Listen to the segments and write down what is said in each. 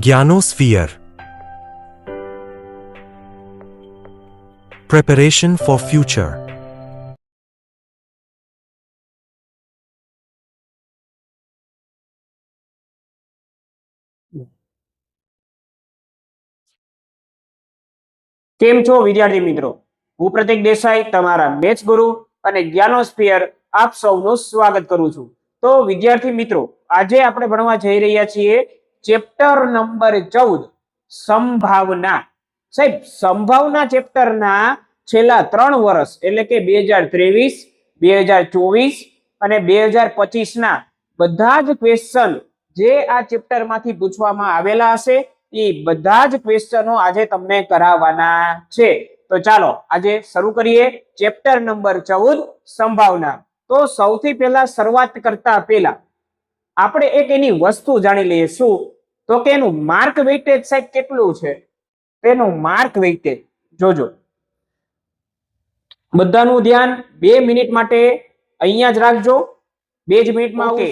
Gyanosphere. Preparation for future. કેમ છો વિદ્યાર્થી મિત્રો? હું પ્રતીક દેસાઈ, તમારા મેથ્સ ગુરુ અને જ્ઞાનોસ્ફિયર આપ સૌનું સ્વાગત કરું છું. તો વિદ્યાર્થી મિત્રો, આજે આપણે ભણવા જઈ રહ્યા છીએ ચેપ્ટર નંબર 14 સંભાવના. સાહેબ, સંભાવના ચેપ્ટરના છેલ્લા 3 વર્ષ એટલે કે 2023, 2024 અને 2025 ના બધા જ ક્વેશ્ચન જે આ ચેપ્ટરમાંથી પૂછવામાં આવેલા હશે એ બધા જ ક્વેશ્ચનો આજે તમને કરાવવાના છે. તો ચાલો આજે શરૂ કરીએ ચેપ્ટર નંબર 14 સંભાવના. તો સૌથી પહેલા શરૂઆત કરતા પહેલા આપણે એક એની વસ્તુ જાણી લઈએ. શું? તો કે એનું માર્ક વેઇટેજ સાહેબ કેટલું છે? તેનું માર્ક વેઇટેજ જોજો. બધાનું ધ્યાન 2 મિનિટ માટે અહીંયા જ રાખજો. 2 જ મિનિટમાં ઓકે.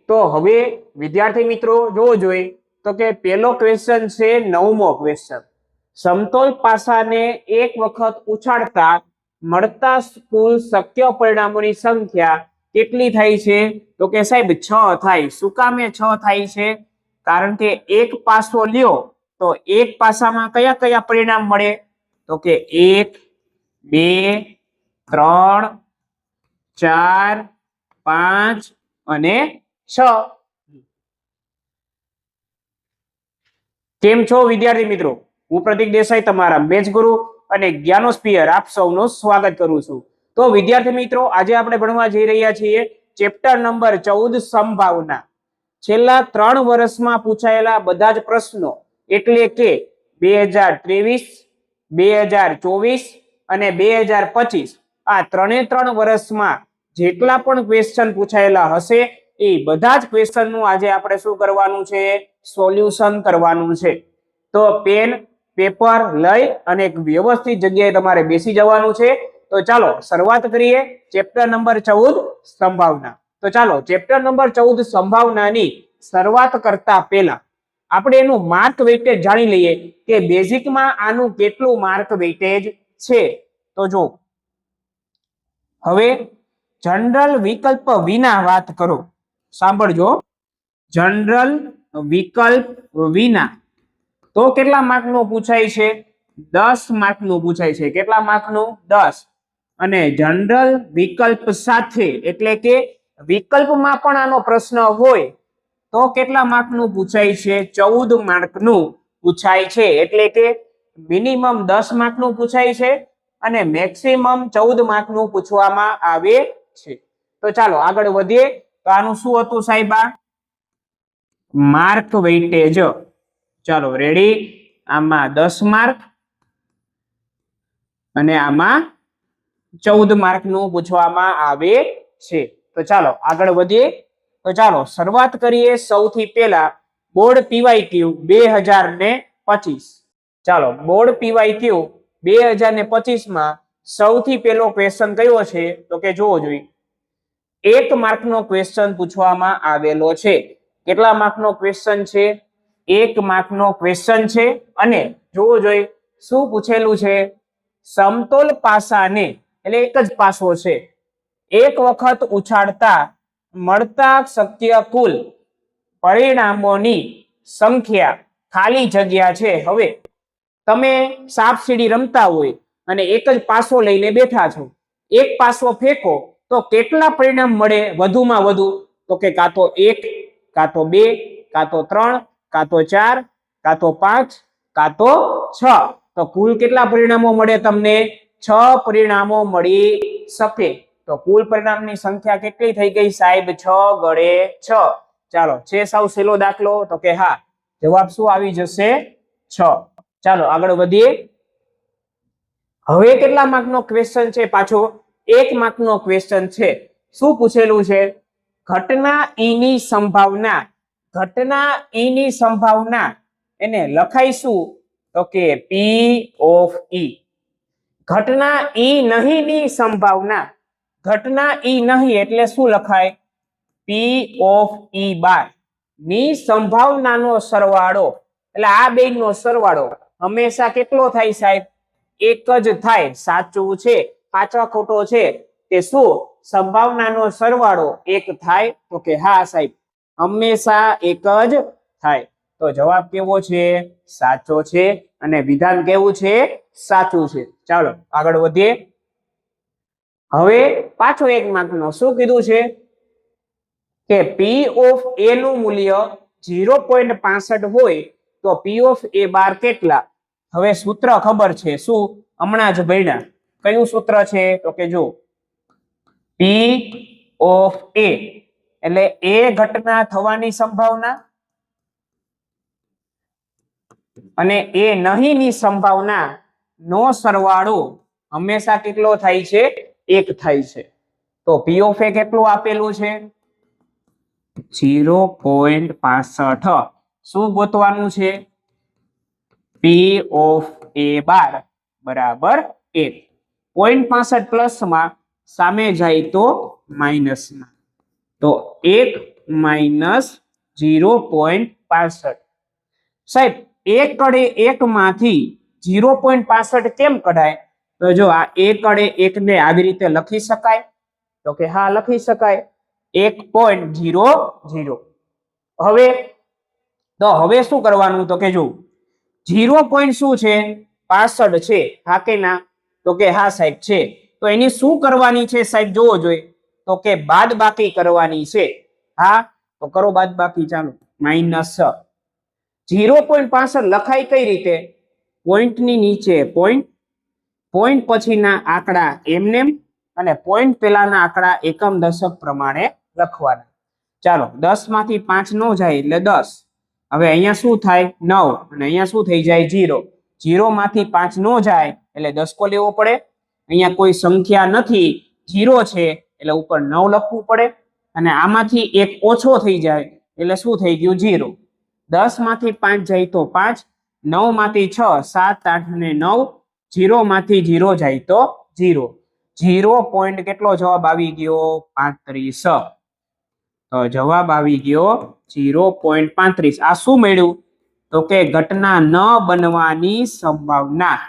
તો હવે વિદ્યાર્થી મિત્રો જોવો જોઈએ તો કે પહેલો ક્વેશ્ચન છે 9મો ક્વેશ્ચન. સમતોલ પાસાને એક વખત ઉછાળતા મળતા કુલ શક્ય પરિણામોની સંખ્યા કેટલી થાય છે? તો કે સાહેબ 6 થાય. શું કામે 6 થાય છે? કારણ કે એક પાસો લ્યો તો એક પાસામાં કયા કયા પરિણામ મળે? તો કે 1, 2, 3, 4, 5 અને 6. કેમ છો વિદ્યાર્થી મિત્રો? હું પ્રતીક દેસાઈ, તમારા મેથ્સ ગુરુ અને જ્ઞાનોસ્ફિયર આપ સૌનું સ્વાગત કરું છું. તો વિદ્યાર્થી મિત્રો, આજે આપણે ભણવા જઈ રહ્યા છીએ ચેપ્ટર નંબર 14 સંભાવના. છેલ્લા 3 વર્ષમાં પૂછાયેલા બધા જ પ્રશ્નો એટલે કે 2023, 2024 અને 2025 આ 3 વર્ષમાં જેટલા પણ ક્વેશ્ચન પૂછાયેલા હશે એ બધા જ ક્વેશ્ચન નું આજે આપણે શું કરવાનું છે? સોલ્યુશન કરવાનું છે. તો પેન પેપર લઈ અને એક વ્યવસ્થિત જગ્યાએ તમારે બેસી જવાનું છે. તો ચાલો શરૂઆત કરીએ ચેપ્ટર નંબર 14 સંભાવના. તો ચાલો ચેપ્ટર નંબર 14 સંભાવનાની શરૂઆત કરતા પહેલા આપણે એનું માર્ક વેઇટેજ જાણી લઈએ કે બેઝિકમાં આનું કેટલું માર્ક વેઇટેજ છે. તો જો હવે જનરલ વિકલ્પ વિના વાત કરો. સાંભળજો, જનરલ વિકલ્પ વિના તો કેટલા માર્કનું પૂછાય છે? 10 માર્કનું પૂછાય છે. કેટલા માર્કનું? 10. અને જનરલ વિકલ્પ સાથે એટલે કે વિકલ્પમાં પણ આનો પ્રશ્ન હોય તો કેટલા માર્કનું પૂછાય છે? 14 માર્કનું પૂછાય છે. એટલે કે મિનિમમ 10 માર્કનું પૂછાય છે અને મેક્સિમમ 14 માર્કનું પૂછવામાં આવે છે. તો ચાલો આગળ વધીએ. તો આનું શું હતું સાહેબ? Mark weightage. ચાલો રેડી. આમાં 10 માર્ક અને આમાં 14 માર્કનું પૂછવામાં આવે છે. તો ચાલો આગળ વધીએ. તો ચાલો શરૂઆત કરીએ સૌથી પહેલા બોર્ડ પીવાયક્યુ 2025. ચાલો બોર્ડ પીવાયક્યુ 2025 માં સૌથી પહેલો ક્વેશ્ચન કયો છે? તો કે જોવો જોઈએ 1 માર્કનો ક્વેશ્ચન પૂછવામાં આવેલો છે. કેટલા માર્કનો ક્વેશ્ચન છે? 1 માર્કનો ક્વેશ્ચન છે. અને જોવો જોઈએ શું પૂછેલું છે? સમતોલ પાસાને એટલે એક જ પાસો છે એક વખત ઉછાળતા મળતા શક્ય કુલ પરિણામોની સંખ્યા ખાલી જગ્યા છે. હવે તમે સાપ સીડી રમતા હોય અને એક જ પાસો લઈને બેઠા છો. એક પાસો ફેંકો તો કેટલા પરિણામ મળે વધુમાં વધુ? તો કે કાં તો 1, કાં તો 2, કાં તો 3, કાં તો 4, કાં તો 5, કાં તો 6. તો કુલ કેટલા પરિણામો મળે તમને? 6 પરિણામો મળી શકે. તો કુલ પરિણામની સંખ્યા કેટલી થઈ ગઈ સાહેબ? 6 ગળે 6. ચાલો છે સાવ સહેલો દાખલો? તો કે હા. જવાબ શું આવી જશે? 6. ચાલો આગળ વધીએ. હવે કેટલા માર્કનો ક્વેશ્ચન છે? પાછો 1 માર્કનો ક્વેશ્ચન છે. શું પૂછેલું છે? ઘટના ઈ ની સંભાવના. ઘટના ઈ ની સંભાવના એને લખાય શું? તો કે P of E. ઘટના ઈ નહીં ની સંભાવના. ઘટના ઈ નહીં એટલે શું લખાય? P of E બાર ની સંભાવનાનો સરવાળો એટલે આ બેયનો સરવાળો હંમેશા કેટલો થાય સાહેબ? એક જ થાય. સાચું છે કાચો ખોટો છે તે શું સંભાવનાનો સરવાળો એક થાય? તો કે હા સાહેબ, હંમેશા એક જ થાય. તો જવાબ કેવો છે? સાચો છે. અને વિધાન કેવું છે? સાચું છે. ચાલો આગળ વધીએ. હવે પાછો એક માર્કનો શું કીધું છે કે P ઓફ A નું મૂલ્ય 0.65 હોય તો P ઓફ A બાર કેટલા? હવે સૂત્ર ખબર છે શું? હમણાં જ ભણ્યા. કયું સૂત્ર છે? તો કે જો P ઓફ A એટલે A ઘટના થવાની સંભાવના અને A નહીંની સંભાવના નો સરવાળો હંમેશા કેટલો થાય છે? એક થાય છે. તો P ઓફ A કેટલું આપેલું છે? 0.65. શું ગોતવાનું છે? P ઓફ A બાર બરાબર 1. 0.65 પ્લસમાં સામે જાય તો માઇનસમાં. તો 1 માઇનસ 0.65. સાહેબ એક કડે એક માંથી 0.65 કેમ કઢાય? તો જો આ એક કડે એક ને આવી રીતે લખી શકાય? તો કે હા લખી શકાય. 1.00. હવે શું કરવાનું? તો કે જો 0 પોઈન્ટ શું છે? 65 છે. હા કે ના? તો કે હા સાહેબ છે. તો એની શું કરવાની છે સાહેબ? જોવો જોઈએ. તો કે બાદ બાકી કરવાની છે. હા તો કરો બાદ બાકી. ચાલો માઇનસ 0.65 લખાય કઈ રીતે? પોઈન્ટ ની નીચે પોઈન્ટ, પોઈન્ટ પછીના આંકડા એમનેમ અને પોઈન્ટ પહેલાના આંકડા એકમ દશક પ્રમાણે લખવાના. ચાલો 10 માંથી 5 નો જાય એટલે 10. હવે અહીંયા શું થાય? 9. અને અહીંયા શું થઈ જાય? 0. 0 માંથી 5 નો જાય એટલે દસકો લેવો પડે. અહીંયા કોઈ સંખ્યા નથી, 0 છે એટલે ઉપર 9 લખવું પડે. અને આમાંથી એક ઓછો થઈ જાય એટલે શું થઈ ગયું? 0. 10 માંથી 5 જાય તો 5, 9 માંથી 6, 7, 8 અને 9, 0 માંથી 0 જાય તો 0. 0 પોઈન્ટ કેટલો જવાબ આવી ગયો? 35. તો જવાબ આવી ગયો 0.35. આ શું મળ્યું? તો કે ઘટના ન બનવાની સંભાવના.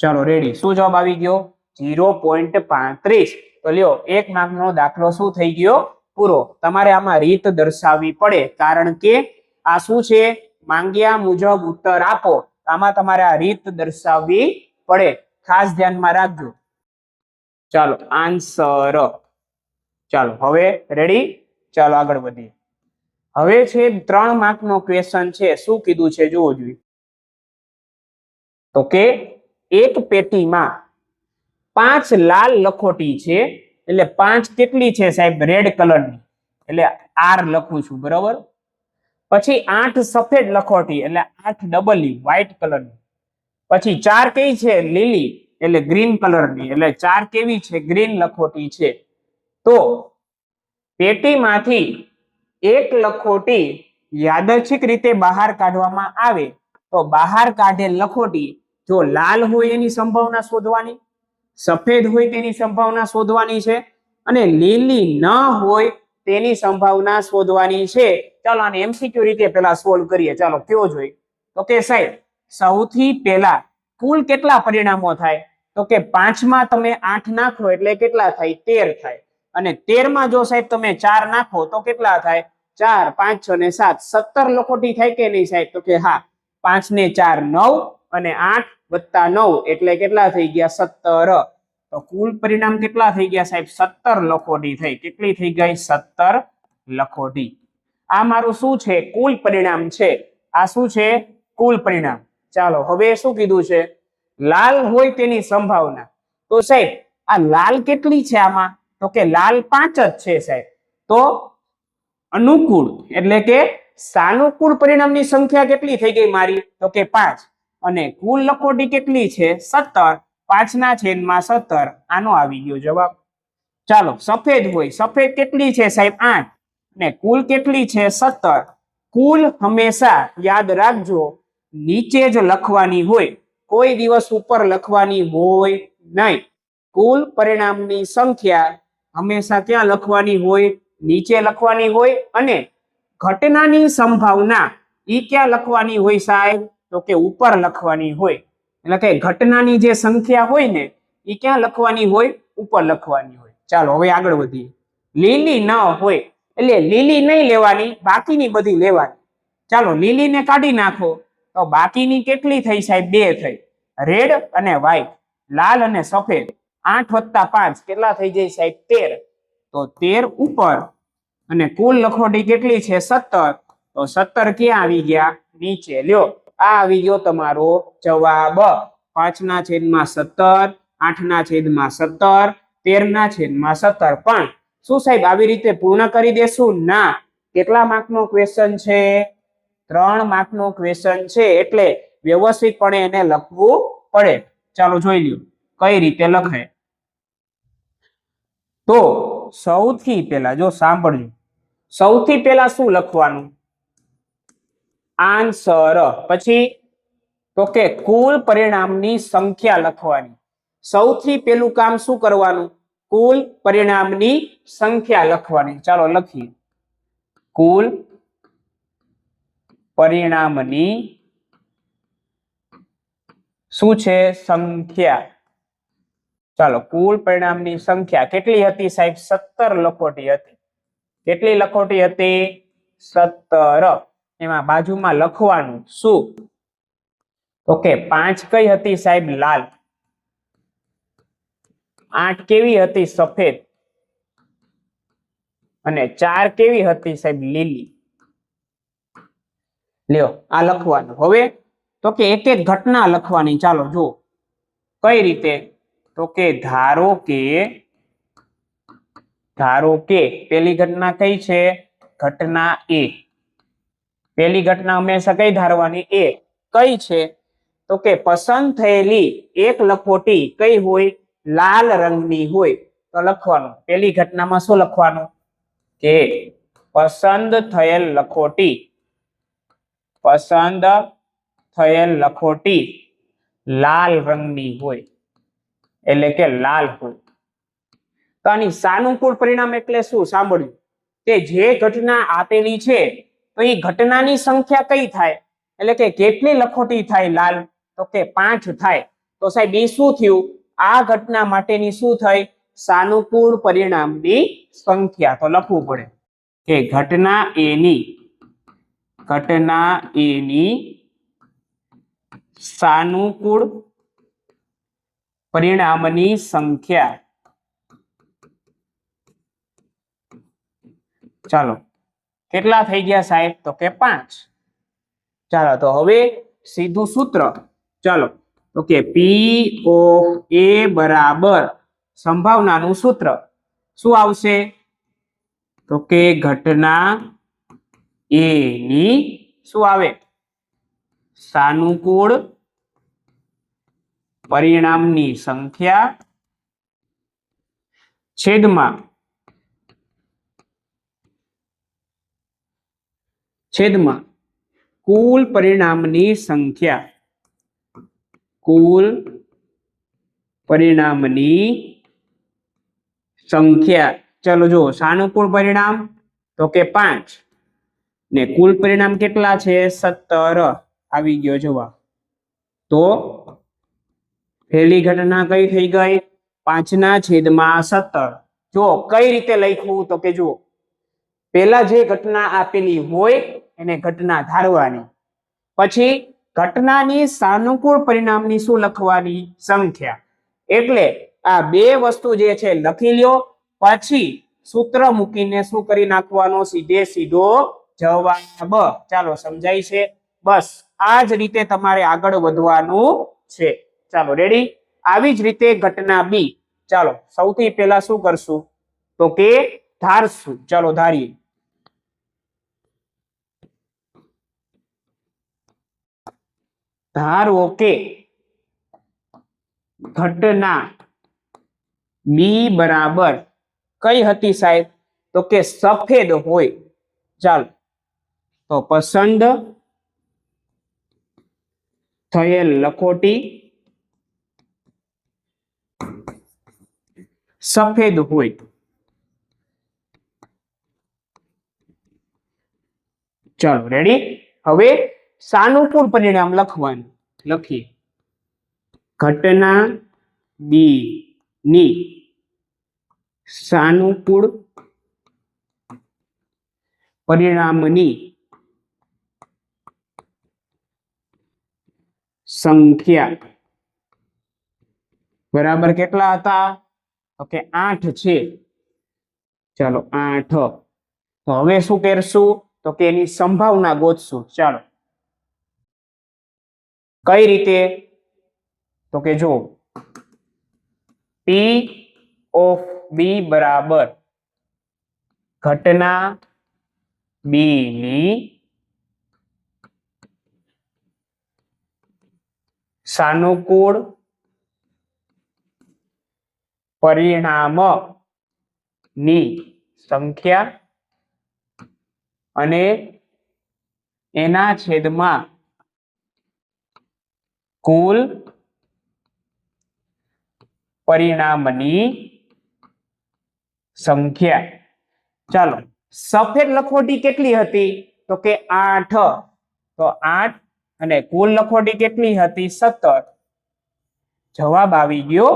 ચાલો રેડી. શું જવાબ આવી ગયો? 0.35. તો લ્યો એક માર્કનો દાખલો શું થઈ ગયો? પૂરો. તમારે આમાં રીત દર્શાવવી પડે, કારણ કે આ શું છે? માંગ્યા મુજબ ઉત્તર આપો. આમાં તમારે આ રીત દર્શાવવી પડે. ખાસ ધ્યાનમાં રાખજો. ચાલો આન્સર. ચાલો હવે રેડી. ચાલો આગળ વધીએ. હવે છે 3 માર્કનો ક્વેશ્ચન છે. શું કીધું છે જોવો જોઈએ. તો કે એક પેટીમાં 5 લાલ લખોટી છે. એટલે 5 કેટલી છે સાહેબ? રેડ કલરની, એટલે R લખું છું બરાબર. પછી 8 સફેદ લખોટી એટલે 8 ડબલ વ્હાઈટ કલરની. પછી 4 કઈ છે? લીલી એટલે ગ્રીન કલરની, એટલે 4 કેવી છે? ગ્રીન લખોટી છે. તો પેટીમાંથી એક લખોટી યાદચ્છિક રીતે બહાર કાઢવામાં આવે તો બહાર કાઢેલ લખોટી જો લાલ હોય એની સંભાવના શોધવાની, સફેદ હોય તેની સંભાવના શોધવાની છે, અને લીલી ન હોય તેની સંભાવના શોધવાની છે. ચાલો આને એમસીક્યુ રીતે પહેલા સોલ્વ કરીએ. ચાલો કયો જોઈએ. તો કે સાહેબ સૌથી પહેલા કુલ કેટલા પરિણામો થાય? તો કે 5 માં તમે 8 નાખો એટલે કેટલા થાય? 13 થાય. અને 13 માં જો સાહેબ તમે 4 નાખો તો કેટલા થાય? 4, 5, 6 ને 7, 17 લખોટી થાય કે નહીં સાહેબ? તો કે હા. 5 ને 4 9 અને 8 વત્તા 9 એટલે કેટલા થઈ ગયા? 17. તો કુલ પરિણામ કેટલા થઈ ગયા સાહેબ? 17 લખોટી થઈ. કેટલી થઈ ગઈ? 17 લખોટી. આ મારું શું છે? કુલ પરિણામ છે. આ શું છે? કુલ પરિણામ. ચાલો હવે શું કીધું છે? લાલ હોય તેની સંભાવના. તો સાહેબ આ લાલ કેટલી છે આમાં? તો કે લાલ 5 જ છે સાહેબ. તો અનુકૂળ એટલે કે સાનુકૂળ પરિણામની સંખ્યા કેટલી થઈ ગઈ મારી? તો કે 5. અને કુલ લખોટી કેટલી છે? 17. 5 ના છેદમાં 17. આનો આવી ગયો જવાબ. ચાલો સફેદ હોય. સફેદ કેટલી છે સાહેબ? 8. ને કુલ કેટલી છે? 17. કુલ હંમેશા યાદ રાખજો નીચે જ લખવાની હોય, કોઈ દિવસ ઉપર લખવાની હોય નહીં. કુલ પરિણામની સંખ્યા હંમેશા ક્યાં લખવાની હોય? નીચે લખવાની હોય. અને ઘટનાની સંભાવના ઈ ક્યાં લખવાની હોય સાહેબ? તો કે ઉપર લખવાની હોય. એટલે કે ઘટનાની જે સંખ્યા હોય ને ઈ ક્યાં લખવાની હોય? ઉપર લખવાની હોય. ચાલો હવે આગળ વધીએ. લીલી ન હોય એટલે લીલી નહીં લેવાની, બાકીની બધી લેવાની. ચાલો લીલીને કાઢી નાખો તો બાકીની કેટલી થઈ સાહેબ? 2 થઈ. રેડ અને વ્હાઈટ, લાલ અને સફેદ. 8 + 5 કેટલા થઈ જાય સાહેબ? 13. તો 13 ઉપર અને કુલ લખોટી કેટલી છે? 17. તો 17 ક્યાં આવી ગયા? નીચે. લ્યો આ આવી ગયો તમારો જવાબ. 5/17, 8/17, 13/17. પણ શું સાહેબ આવી રીતે પૂર્ણ કરી દેશું? ના. કેટલા માર્કનો ક્વેશ્ચન છે? 3 માર્કનો ક્વેશ્ચન છે, એટલે વ્યવસ્થિતપણે એને લખવું પડે. ચાલો જોઈ લ્યો કઈ રીતે લખે. તો સૌથી પહેલા જો સાંભળજો, સૌથી પહેલા શું લખવાનું? આન્સર. પછી તો કે કુલ પરિણામની સંખ્યા લખવાની. સૌથી પહેલું કામ શું કરવાનું? કુલ પરિણામની સંખ્યા લખવાની. ચાલો લખીએ. કુલ પરિણામની શું છે? સંખ્યા. ચાલો કુલ પરિણામની સંખ્યા કેટલી હતી સાહેબ? 17 લખોટી હતી. કેટલી લખોટી હતી? 17. એમાં બાજુમાં લખવાનું શું? તો કે 5 કઈ હતી સાહેબ? લાલ. 8 કેવી હતી? સફેદ. અને 4 કેવી હતી સાહેબ? લીલી. લ્યો આ લખવાનું. હવે તો કે એક એક ઘટના લખવાની. ચાલો જો કઈ રીતે? તો કે ધારો કે પેલી ઘટના કઈ છે? ઘટના A. પેલી ઘટના હંમેશા કઈ ધારવાની? A. કઈ છે? તો કે પસંદ થયેલી એક લખોટી કઈ હોય? લાલ રંગની હોય. તો લખવાનું પેલી ઘટનામાં શું લખવાનું? કે પસંદ થયેલ લખોટી લાલ રંગની હોય, એટલે કે લાલ હોય. તો આની સાનુકૂળ પરિણામ એટલે શું? સાંભળ્યું કે જે ઘટના આપેલી છે તો એ ઘટનાની સંખ્યા કઈ થાય? એટલે કે કેટલી લખોટી થાય લાલ? તો કે 5 થાય. તો સાહેબ એ શું થયું? આ ઘટના માટેની શું થઈ? સાનુકૂળ પરિણામની સંખ્યા. તો લખવું પડે કે ઘટના A ની સાનુકૂળ પરિણામની સંખ્યા. ચાલો કેટલા થઈ ગયા સાહેબ? તો કે 5. ચાલો તો હવે સીધું સૂત્ર. ચાલો તો કે P of A બરાબર સંભાવનાનું સૂત્ર શું આવશે? તો કે ઘટના A ની શું આવે? સાનુકૂળ પરિણામની સંખ્યા છેદમાં કુલ પરિણામની સંખ્યા. કુલ પરિણામની સંખ્યા. ચલો જો સાનુકૂળ પરિણામ તો કે 5 ને કુલ પરિણામ કેટલા છે? 17 આવી ગયો જવાબ. તો પહેલી ઘટના કઈ થઈ ગઈ? 5/17. જો કઈ રીતે લખ્યું? તો કે જો પહેલા જે ઘટના આપેલી હોય એને ઘટના ધારવાની, પછી ઘટનાની સાનુકૂળ પરિણામની શું લખવાની? સંખ્યા. એટલે આ બે વસ્તુ જે છે લખી લ્યો, પછી સૂત્ર મૂકીને શું કરી નાખવાનો? સીધે સીધો જવાબ. ચાલો સમજાય છે? બસ આ જ રીતે તમારે આગળ વધવાનું છે. ચાલો રેડી? આવી જ રીતે ઘટના B. ચાલો સૌથી પહેલા શું કરશું? તો કે ધારશું. ચાલો ધારીએ. ધારો કે ઘટના B બરાબર કઈ હતી સાહેબ? તો કે સફેદ હોય. ચાલો તો પસંદ થયેલ લખોટી સફેદ હોય. ચાલો રેડી? હવે સાનુકૂળ પરિણામ લખવાનું. લખીએ ઘટના બી ની સાનુકૂળ પરિણામની સંખ્યા બરાબર કેટલા હતા? તો કે 8 છે. ચાલો 8. તો હવે શું કરશું? તો કે એની સંભાવના ગોતશું. ચાલો કઈ રીતે? તો કે જો P of B બરાબર ઘટના B ની સાનુકૂળ પરિણામ ની સંખ્યા અને એના છેદમાં કુલ પરિણામની સંખ્યા. ચાલો સફેદ લખોટી કેટલી હતી? તો કે 8. તો 8 અને કુલ લખોટી કેટલી હતી? 17. જવાબ આવી ગયો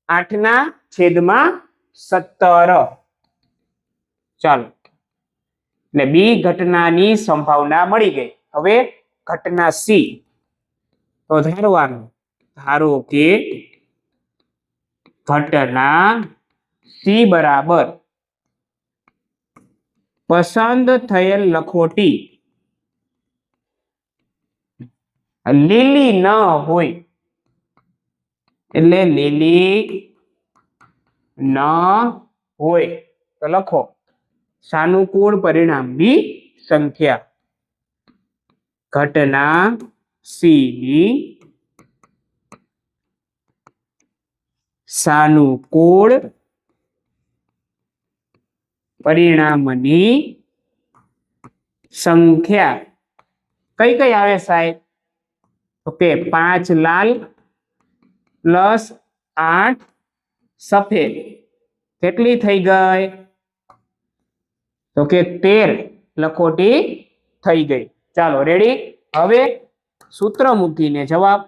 8 ના છેદમાં 17. ચાલો એટલે બી ઘટનાની સંભાવના મળી ગઈ. હવે ઘટના સી. તો ધારવાનું, ધારો કે ઘટના સી બરાબર પસંદ થયેલ લખોટી લીલી ન હોય. એટલે લીલી ન હોય તો લખો સાનુકૂળ પરિણામની સંખ્યા. ઘટના સી ની સાનુકૂળ પરિણામની સંખ્યા કઈ કઈ આવે સાહેબ? તો કે 5 લાલ પ્લસ 8 સફેદ. કેટલી થઈ ગઈ? તો કે 13 લખોટી થઈ ગઈ. ચાલો રેડી. હવે સૂત્ર મૂકીને જવાબ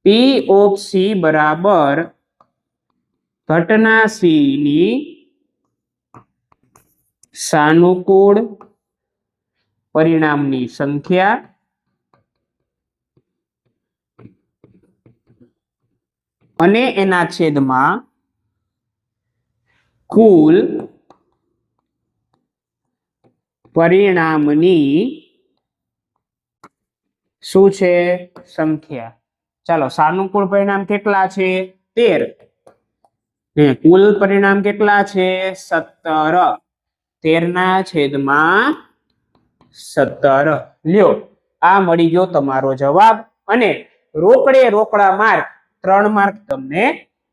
P of C બરાબર ઘટના સી ની સાનુકૂળ પરિણામની સંખ્યા અને એના છેદમાં કુલ પરિણામની શું છે? સંખ્યા. ચાલો સાનુકૂળ પરિણામ કેટલા છે? 13. ને કુલ પરિણામ કેટલા છે? 17. 13 ના છેદમાં 17. લ્યો આ મળી ગયો તમારો જવાબ અને રોકડે રોકડા માર્ક 3 માર્ક તમને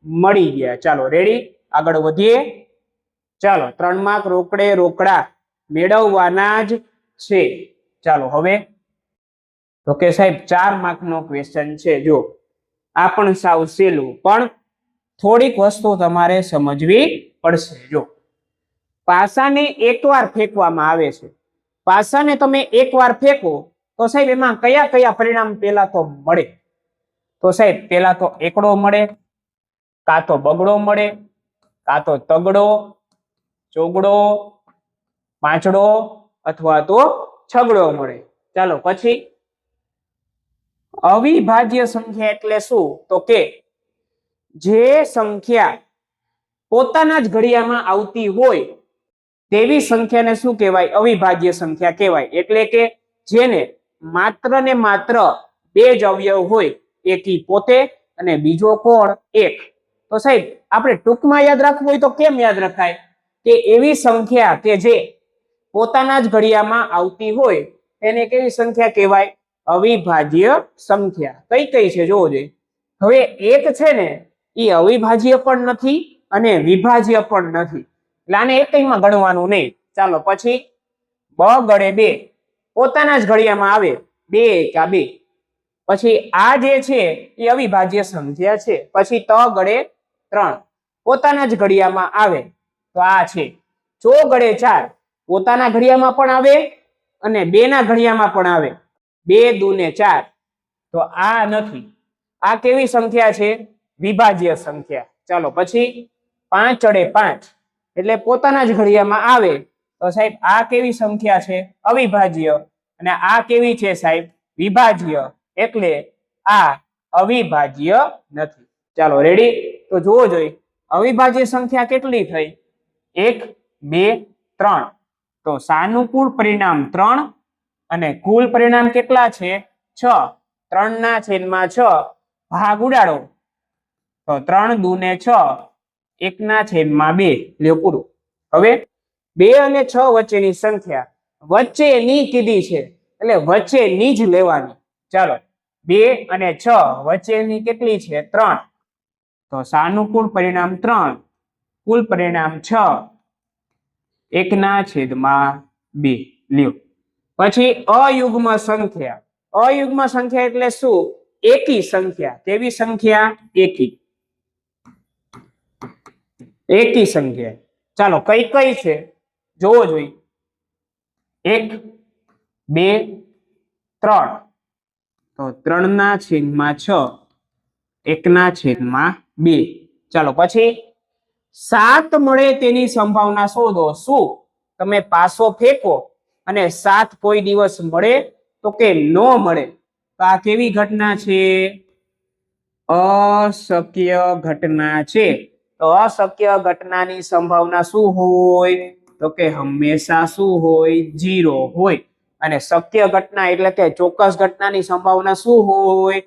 મળી ગયા. ચાલો રેડી, આગળ વધીએ. ચાલો 3 માર્ક રોકડે રોકડા મેળવવાના જ છે. ચાલો હવે તો કે સાહેબ 4 માર્કનો ક્વેશ્ચન છે. જો આ પણ સાવ સહેલું, પણ થોડીક વસ્તુ તમારે સમજવી પડશે. જો પાસાને એકવાર ફેંકવામાં આવે છે. પાસાને તમે એકવાર ફેંકો તો સાહેબ એમાં કયા કયા પરિણામ પહેલા તો મળે? તો સાહેબ પહેલા તો એકડો મળે, કાં તો બગડો મળે, કાં તો તગડો, ચોગડો, પાંચડો અથવા તો છગડો મળે. ચાલો પછી અવિભાજ્ય સંખ્યા એટલે શું? તો કે જે સંખ્યા પોતાના જ ઘડિયામાં આવતી હોય તેવી સંખ્યાને શું કહેવાય? અવિભાજ્ય સંખ્યા કહેવાય. એટલે કે જેને માત્ર ને માત્ર 2 જ અવયવ હોય, એકી પોતે અને બીજો કોણ 1. તો સાહેબ આપણે ટૂંકમાં યાદ રાખવું હોય તો કેમ યાદ રખાય? કે એવી સંખ્યા કે જે પોતાના જ ઘડિયામાં આવતી હોય એને કેવી સંખ્યા કહેવાય? અવિભાજ્ય સંખ્યા. કઈ કઈ છે જોવો જોઈએ. હવે 1 છે ને એ અવિભાજ્ય પણ નથી અને વિભાજ્ય પણ નથી. એટલે આને એકમાં ગણવાનું નહીં. ચાલો પછી બ ગળે 2 પોતાના જ ઘડિયામાં આવે 2 એકા 2. પછી આ જે છે એ અવિભાજ્ય સંખ્યા છે. પછી ત ગળે 3 પોતાના જ ઘડિયામાં આવે તો આ છે. ચો ગળે 4 પોતાના ઘડિયામાં પણ આવે અને 2 ના ઘડિયામાં પણ આવે 2 દૂને 4 તો આ નથી. આ કેવી સંખ્યા છે? વિભાજ્ય સંખ્યા. ચાલો પછી 5 ચડે 5 એટલે પોતાના જ ઘડિયામાં આવે તો સાહેબ આ કેવી સંખ્યા છે? અવિભાજ્ય. અને આ કેવી છે સાહેબ? વિભાજ્ય. એટલે આ અવિભાજ્ય નથી. ચાલો રેડી? તો જુઓ જોઈએ અવિભાજ્ય સંખ્યા કેટલી થઈ? 1 2 3. તો સાનુકૂળ પરિણામ 3 અને કુલ પરિણામ કેટલા છે? 6. 3 ના છેદમાં 6 ભાગ ઉડાડો તો 3 દૂને 6 1 ના છેદમાં 2. લ્યો પૂરું. હવે 2 અને 6 વચ્ચેની સંખ્યા વચ્ચેની કીધી છે એટલે વચ્ચેની જ લેવાની. ચાલો 2 અને 6 વચ્ચેની કેટલી છે? 3. તો સાનુકૂળ પરિણામ 3 કુલ પરિણામ 6 1 ના છેદમાં 2. લ્યો પછી અયુગ્મ સંખ્યા. અયુગ્મ સંખ્યા એટલે શું? એકી સંખ્યા. કેવી સંખ્યા? એકી. એકી સંખ્યા. ચાલો કઈ કઈ છે જોવો જોઈએ. 1 2 3. તો 3 ના છેદમાં 6 1 ના છેદમાં 2. ચાલો પછી 7 મળે તેની સંભાવના શોધો. શું તમે પાસો ફેંકો અને 7 કોઈ દિવસ મળે તો કે ન મળે? તો આ કેવી ઘટના છે? અશક્ય ઘટના છે. તો અશક્ય ઘટનાની સંભાવના શું હોય? તો કે હંમેશા શું હોય? 0 હોય. અને શક્ય ઘટના એટલે કે ચોક્કસ ઘટનાની સંભાવના શું હોય?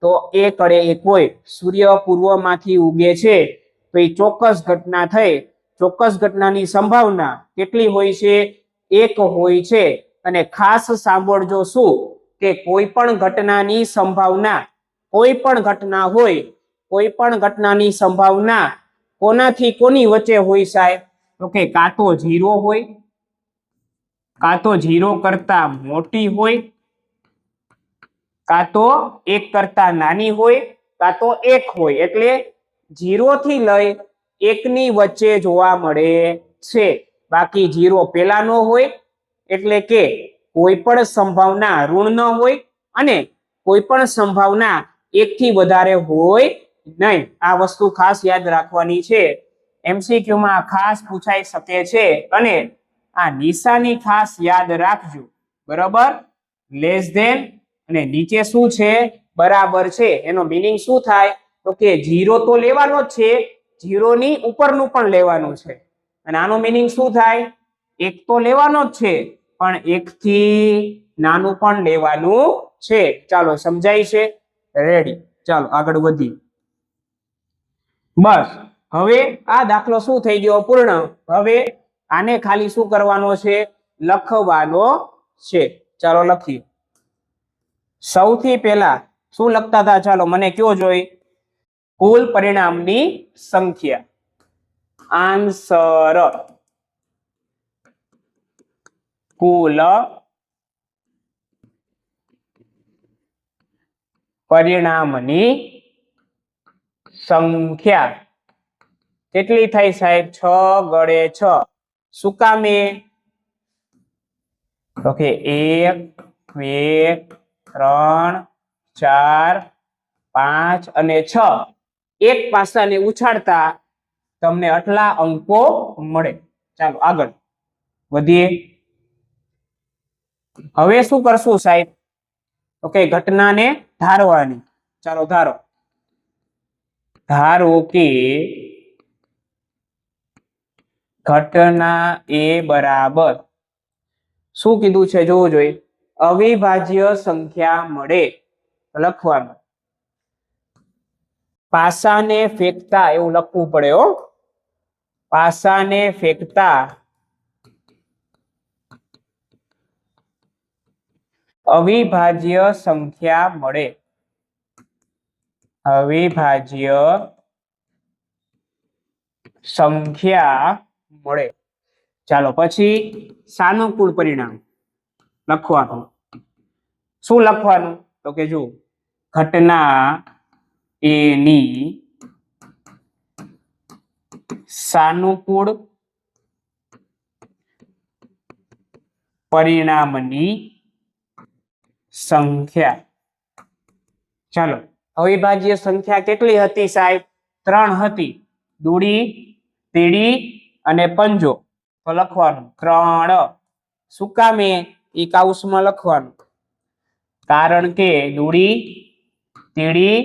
તો 1 અડે 1 હોય. સૂર્ય પૂર્વમાંથી ઉગે છે તો એ ચોક્કસ ઘટના થઈ. ચોક્કસ ઘટનાની સંભાવના કેટલી હોય છે? 1 હોય છે. અને ખાસ સાંભળજો શું કે કોઈ પણ ઘટનાની સંભાવના કોઈ પણ ઘટના હોય કોઈ પણ ઘટનાની સંભાવના કોનાથી કોની વચ્ચે હોય સાહેબ? તો કે કાં તો 0 હોય, કાં તો 0 કરતા મોટી હોય, કાં તો 1 કરતા નાની હોય, કાં તો 1 હોય. એટલે 0 થી લઈ 1 ની વચ્ચે જોવા મળે છે. બાકી 0 પેલા નો હોય એટલે કે કોઈ પણ સંભાવના ઋણ ન હોય અને કોઈ પણ સંભાવના 1 થી વધારે હોય નહીં. આ વસ્તુ ખાસ યાદ રાખવાની છે. MCQ માં ખાસ પૂછાઈ શકે છે અને આ નિશાની ખાસ યાદ રાખજો. બરાબર? લેસ ધેન અને નીચે શું છે? બરાબર છે. એનો મીનિંગ શું થાય? તો કે 0 તો લેવાનો જ છે, 0 ની ઉપરનું પણ લેવાનું છે. અને આનો મીનિંગ શું થાય? 1 તો લેવાનો જ છે પણ 1 થી નાનું પણ લેવાનું છે. ચાલો સમજાય છે? રેડી? ચાલો આગળ વધીએ. બસ હવે આ દાખલો શું થઈ ગયો? પૂર્ણ. હવે આને ખાલી શું કરવાનો છે? લખવાનો છે. ચાલો લખીએ. સૌથી પહેલા શું લખતા હતા? ચાલો મને કયો જોઈ. કુલ પરિણામની સંખ્યા. આન્સર કુલ પરિણામની સંખ્યા કેટલી થઈ સાહેબ? 6 ગળે 6. શું કામે? તો કે 1 2 3 4 5 અને 6 એક પાસાને ઉછાળતા તમને આટલા અંકો મળે. ચાલો આગળ વધીએ. હવે શું કરશું સાહેબ? તો કે ઘટનાને ધારવાની. ચાલો ધારો. ધારો કે ઘટના એ બરાબર શું કીધું છે જોવું જોઈએ? અવિભાજ્ય સંખ્યા મળે. લખવાનું પાસાને ફેંકતા એવું લખવું પડે હો. પાસાને ફેંકતા અવિભાજ્ય સંખ્યા મળે. અવિભાજ્ય સંખ્યા મળે. ચાલો પછી સાનુકૂળ પરિણામ લખવાનું. શું લખવાનું? તો કે જો ઘટના એની સાનુકૂળ પરિણામની સંખ્યા. ચાલો અવિભાજ્ય સંખ્યા કેટલી હતી સાહેબ? 3 હતી. દૂડી, તીડી અને પંજો. તો લખવાનું 3. શું કામે? એ કૌંસમાં લખવાનું, કારણ કે દૂડી, તીડી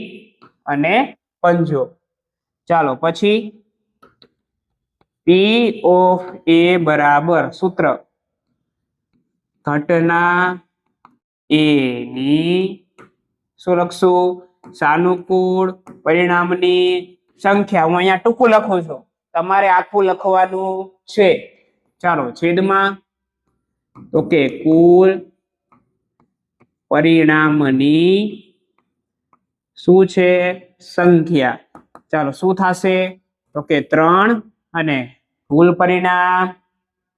અને પંજો. ચાલો પછી P of A બરાબર સૂત્ર ઘટના A ની શું લખશું? સાનુકૂળ પરિણામની સંખ્યા. હું અહીંયા ટૂંકું લખું છું, તમારે આખું લખવાનું છે. ચાલો છેદમાં તો કે કુલ પરિણામની શું છે? સંખ્યા. ચાલો શું થશે? તો કે 3 અને કુલ પરિણામ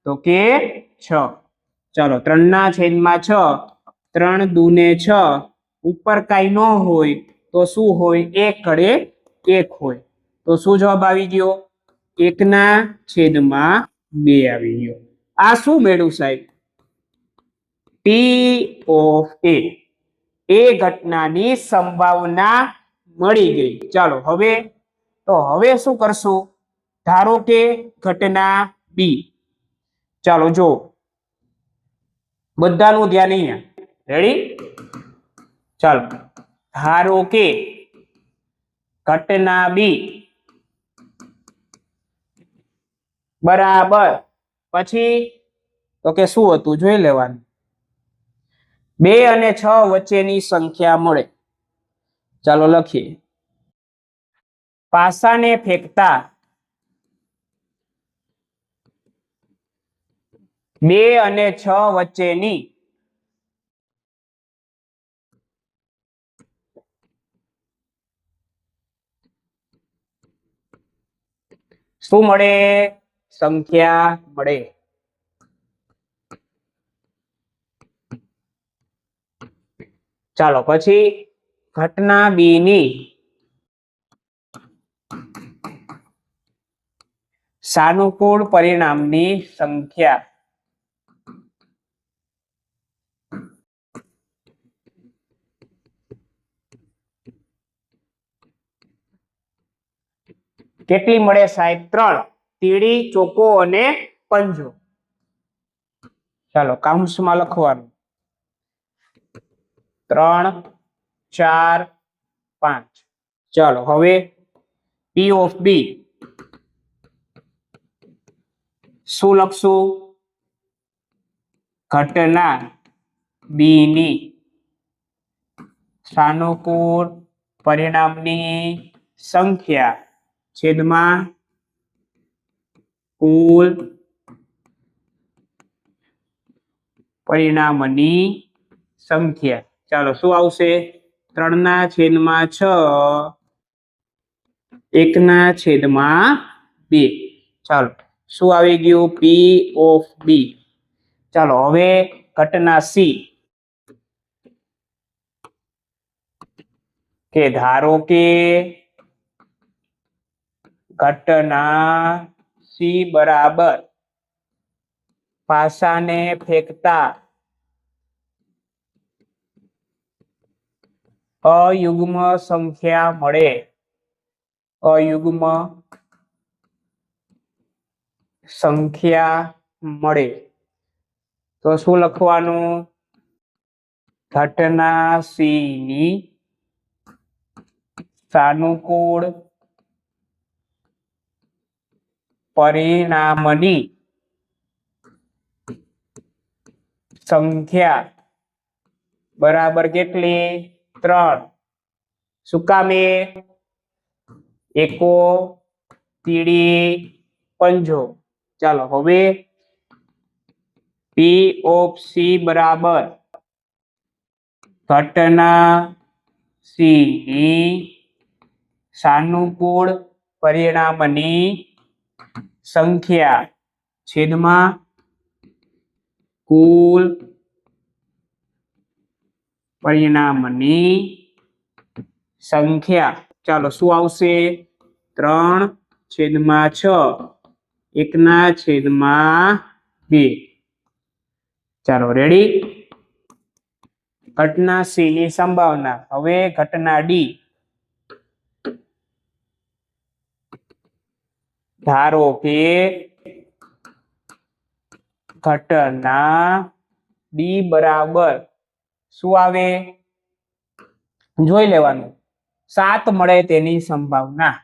તો કે 6. ચાલો 3/6. 3 દૂને 6. ઉપર કાંઈ ન હોય તો શું હોય? 1 ઘડે 1 હોય. તો શું જવાબ આવી ગયો? 1/2 આવી ગયો. આ શું મેળવ્યું સાહેબ? P of A. એ ઘટનાની સંભાવના મળી ગઈ. ચાલો હવે શું કરશું? ધારો કે ઘટના B. ચાલો જો બધાનું ધ્યાન અહીંયા. રેડી? ચાલો ધારો કે ઘટના B બરાબર પછી તો કે શું હતું જોઈ લેવાનું. 2 અને 6 વચ્ચેની સંખ્યા મળે. ચાલો લખીએ. પાસાને ફેંકતા 2 અને 6 વચ્ચેની શું મળે? સંખ્યા મળે. ચાલો પછી ઘટના B ની સાનુકૂળ પરિણામની સંખ્યા. કેટલી મળે સાહેબ? 3. તીડી, ચોકો અને પંજો. ચાલો કૌંસમાં લખવાનું 3, 4, 5. ચાલો હવે P of B શું લખશું? ઘટના B ની સાનુકૂળ પરિણામની સંખ્યા છેદમાં કુલ પરિણામની સંખ્યા. ચાલો શું આવશે? 3/6 1/2. ચાલો શું આવી ગયું? P of B. ચાલો હવે ઘટના C. કે ધારો કે ઘટના C બરાબર પાસાને ફેંકતા અયુગ્મ સંખ્યા મળે. અયુગ્મ સંખ્યા મળે તો શું લખવાનું? ઘટના C ની સાનુકૂળ પરિણામની સંખ્યા બરાબર કેટલી? 3. શું કામે? એકો, તીડી, પંજો. ચાલો હવે P of C બરાબર ઘટના C ની સાનુકૂળ પરિણામની સંખ્યા છેદમાં કુલ પરિણામની સંખ્યા. ચાલો શું આવશે? 3/6 1/2. ચાલો રેડી. ઘટના સી ની સંભાવના. હવે ઘટના ડી. ધારો કે ઘટના ડી બરાબર શું આવે જોઈ લેવાનું. 7 મળે તેની સંભાવના.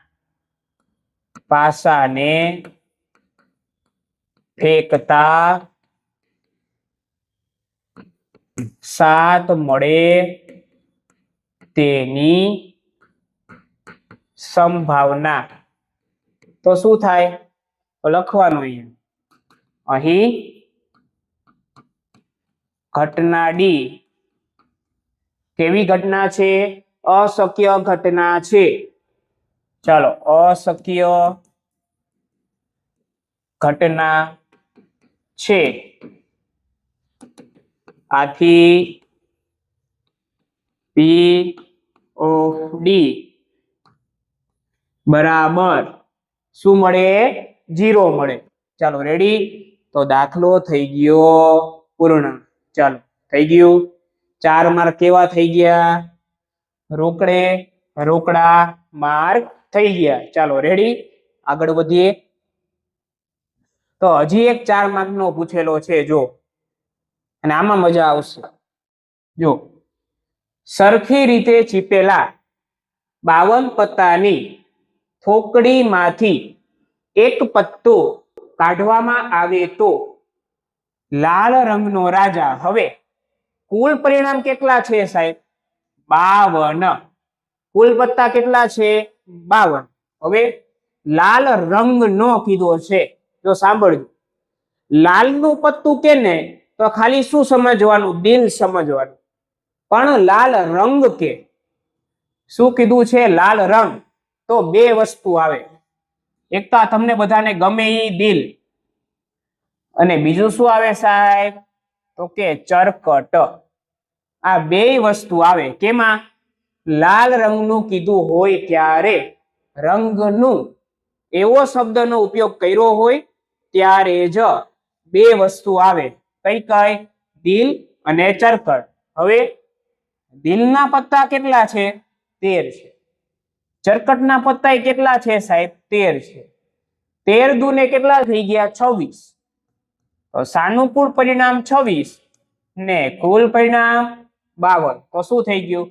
પાસાને ફેંકતા 7 મળે તેની સંભાવના. તો શું થાય? તો લખવાનું અહીંયા. અહીં ઘટના ડી કેવી ઘટના છે? અશક્ય ઘટના છે. ચાલો, અશક્ય ઘટના છે. આથી પી ઓફ ડી બરાબર શું મળે? 0 મળે. ચાલો રેડી. તો દાખલો થઈ ગયો પૂર્ણ. ચાલો થઈ ગયું. 4 માર્ક કેવા થઈ ગયા? રોકડે રોકડા માર્ક થઈ ગયા. ચાલો રેડી, આગળ વધીએ. તો હજી એક 4 માર્ક નો પૂછેલો છે જો, અને આમાં મજા આવશે. જો, સરખી રીતે ચીપેલા 52 પત્તાની થોકડીમાંથી એક પત્તો કાઢવામાં આવે તો લાલ રંગનો રાજા. હવે કુલ પરિણામ કેટલા છે સાહેબ? 52. કુલ પત્તા કેટલા છે? 52. હવે લાલ રંગ નો કીધો છે. જો સાંભળજો, લાલ નું પત્તું કેને તો ખાલી શું સમજવાનું? દિલ સમજવાનું. પણ લાલ રંગ કે શું કીધું છે? લાલ રંગ. તો બે વસ્તુ આવે. એક તો તમને બધાને ગમે ઈ દિલ, અને બીજું શું આવે સાહેબ? તો કે ચરકટ. આ બે વસ્તુ આવે. કેમાં? લાલ રંગનું કીધું હોય ત્યારે, રંગનું એવો શબ્દનો ઉપયોગ કર્યો હોય ત્યારે જ બે વસ્તુ આવે. કઈ કઈ? દિલ અને ચરકટ. હવે દિલના પત્તા કેટલા છે? 13 છે. ચરકટના પત્તા કેટલા છે સાહેબ? 13 છે. 13 દુને કેટલા થઈ ગયા? 26. તો સાનુકૂળ પરિણામ 26 ને કુલ પરિણામ 52. તો શું થઈ ગયું?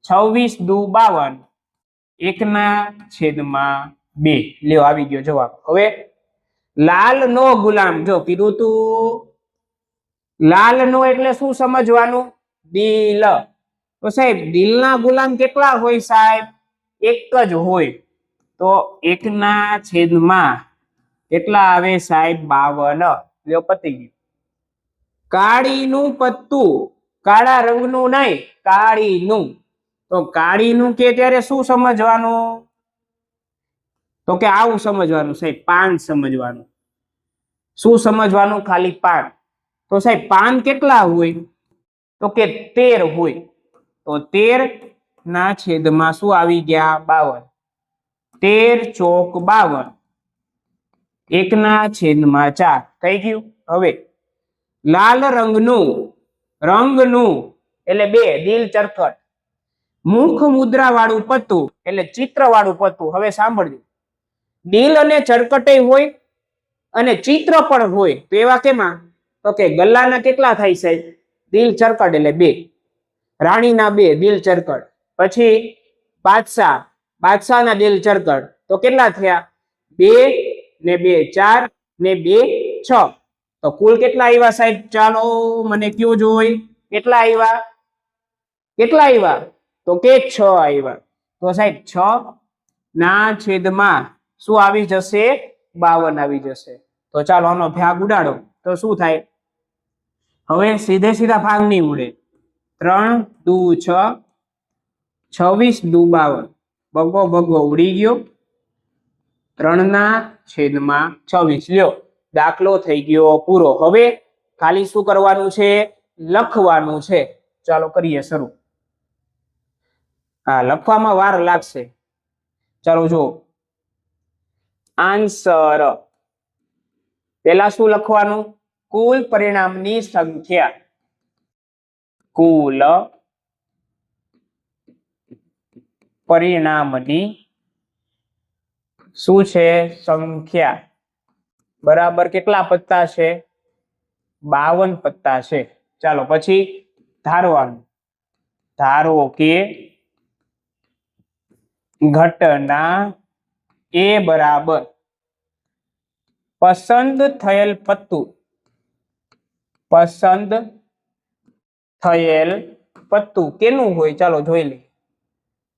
26 દુ 52, 1/2. લ્યો આવી ગયો જવાબ. હવે લાલ નો ગુલામ. જો કીધું તું લાલ નો એટલે શું સમજવાનું? દિલ. તો સાહેબ દિલના ગુલામ કેટલા હોય સાહેબ? એક જ હોય. તો 1/2 કેટલા આવે સાહેબ? 52. લ્યો પતી ગયું. કાળીનું પત્તું, કાળા રંગનું નહીં, કાળીનું. તો કાળીનું કે ત્યારે શું સમજવાનું? તો કે આવું સમજવાનું સાહેબ, પાન સમજવાનું. શું સમજવાનું? ખાલી પાન. તો સાહેબ પાન કેટલા હોય? તો કે 13 હોય. તો 13/2 શું આવી ગયા? 52. 13 ચોક 52, 1/4 થઈ ગયું. હવે લાલ રંગનું, રંગનું એટલે 2, દિલ ચરકટ. મુખ મુદ્રા વાળું પત્તું એટલે ચિત્ર વાળું પત્તું. હવે સાંભળજો, દિલ અને ચરકટે હોય અને ચિત્ર પણ હોય. તો એવા કેમાં? તો કે ગલ્લાના કેટલા થાય સાહેબ? દિલ ચરકટ એટલે 2. રાણીના 2, દિલ ચરકટ. પછી બાદશાહ, બાદશાહના દિલ ચરકટ. તો કેટલા થયા? 2 ને 2 4 ને 2 6. તો કુલ કેટલા આવ્યા સાહેબ? ચાલો મને કયો જોઈ. કેટલા આવ્યા? કેટલા આવ્યા? તો કે 6 આવ્યા. તો સાહેબ 6/2 શું આવી જશે? 52 આવી જશે. તો ચાલો આનો ભાગ ઉડાડો તો શું થાય? હવે સીધે સીધા ભાગ નહીં ઉડે. 3 દુ 6, 26 દુ 52. બગો બગો ઉડી ગયો. 3/26. લ્યો દાખલો થઈ ગયો પૂરો. હવે ખાલી શું કરવાનું છે? લખવાનું છે. ચાલો કરીએ શરૂ. હા, લખવામાં વાર લાગશે. ચાલો જો, આન્સર. પેલા શું લખવાનું? કુલ પરિણામની સંખ્યા, કુલ પરિણામની શું છે? સંખ્યા. બરાબર કેટલા પત્તા છે? 52 પત્તા છે. ચાલો પછી ધારવાનું. ધારો કે ઘટના એ બરાબર પસંદ થયેલ પત્તું, પસંદ થયેલ પત્તું કેનું હોય? ચાલો જોઈ લઈએ.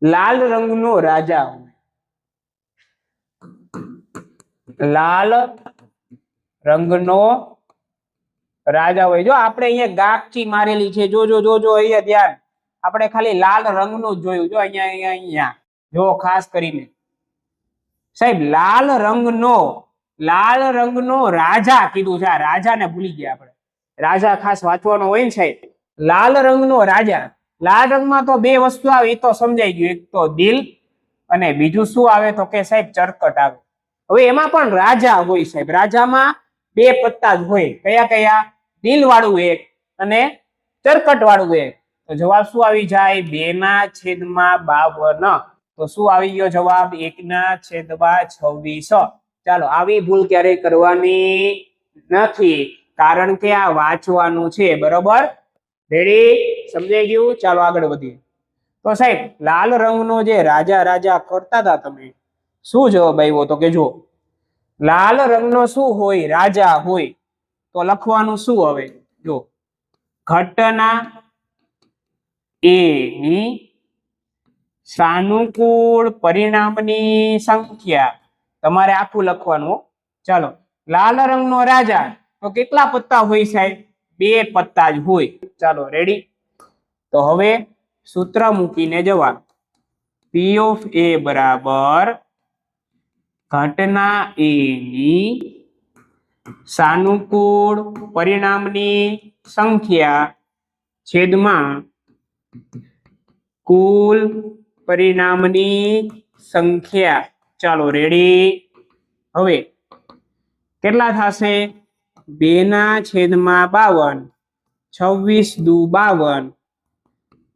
લાલ રંગનો રાજા હોય, લાલ રંગનો રાજા હોય. જો આપણે અહીંયા ગાગચી મારેલી છે, જોજો જોજો અહીંયા ધ્યાન. આપણે ખાલી લાલ રંગનું જ જોયું. જો અહીંયા અહીંયા જો ખાસ કરીને સાહેબ લાલ રંગનો રાજા કીધું છે. આ રાજાને ભૂલી ગયા આપણે. રાજા ખાસ વાંચવાનો હોય ને સાહેબ. લાલ રંગનો રાજા. લાલ રંગમાં તો બે વસ્તુ આવે, એ તો સમજાઈ ગયું. એક તો દિલ અને બીજું શું આવે તો કે સાહેબ ચરકટ આવે. હવે એમાં પણ રાજા હોય સાહેબ. રાજામાં બે પત્તા જ હોય. કયા કયા? દિલ વાળું એક અને ચરકટ વાળું એક. તો જવાબ શું આવી જાય? 2/52. તો શું આવી ગયો જવાબ? 1/26. ચાલો આવી ભૂલ ક્યારેય કરવાની નથી, કારણ કે આ વાંચવાનું છે. બરોબર? રેડી? સમજાઈ ગયું? ચાલો આગળ વધીએ. તો સાહેબ લાલ રંગનો જે રાજા રાજા કરતા હતા તમે, શું જવાબ આવ્યો? તો કે જો લાલ રંગનો શું હોય? રાજા હોય. તો લખવાનું શું હવે? જો ઘટના એની સાનુકૂળ પરિણામની સંખ્યા. તમારે આખું લખવાનું. ચાલો લાલ રંગનો રાજા તો કેટલા પત્તા હોય સાહેબ? બે પત્તા જ હોય. ચાલો રેડી? તો હવે સૂત્ર મૂકીને જવાબ. P of A બરાબર ઘટના એની સાનુકૂળ પરિણામની સંખ્યા છેદમાં કુલ પરિણામની સંખ્યા. ચાલો રેડી? હવે કેટલા થશે? 2/52. 26 દુ 52.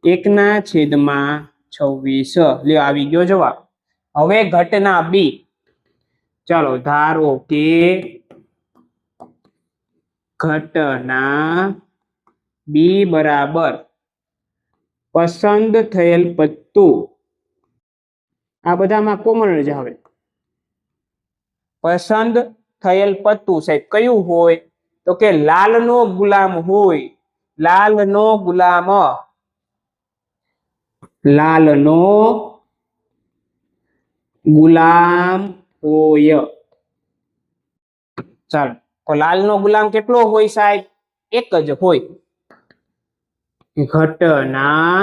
1/26. લ્યો આવી ગયો જવાબ. હવે ઘટના બી. ચાલો ધારો કે ઘટના બી બરાબર પસંદ થયેલ પત્તું. આ બધામાં કોમન જ આવે. પસંદ થયેલ પત્તું સાહેબ કયું હોય? તો કે લાલનો ગુલામ હોય. લાલનો ગુલામ. લાલનો ગુલામ હોય. ચાલો તો લાલનો ગુલામ કેટલો હોય સાહેબ? એક જ હોય. ઘટના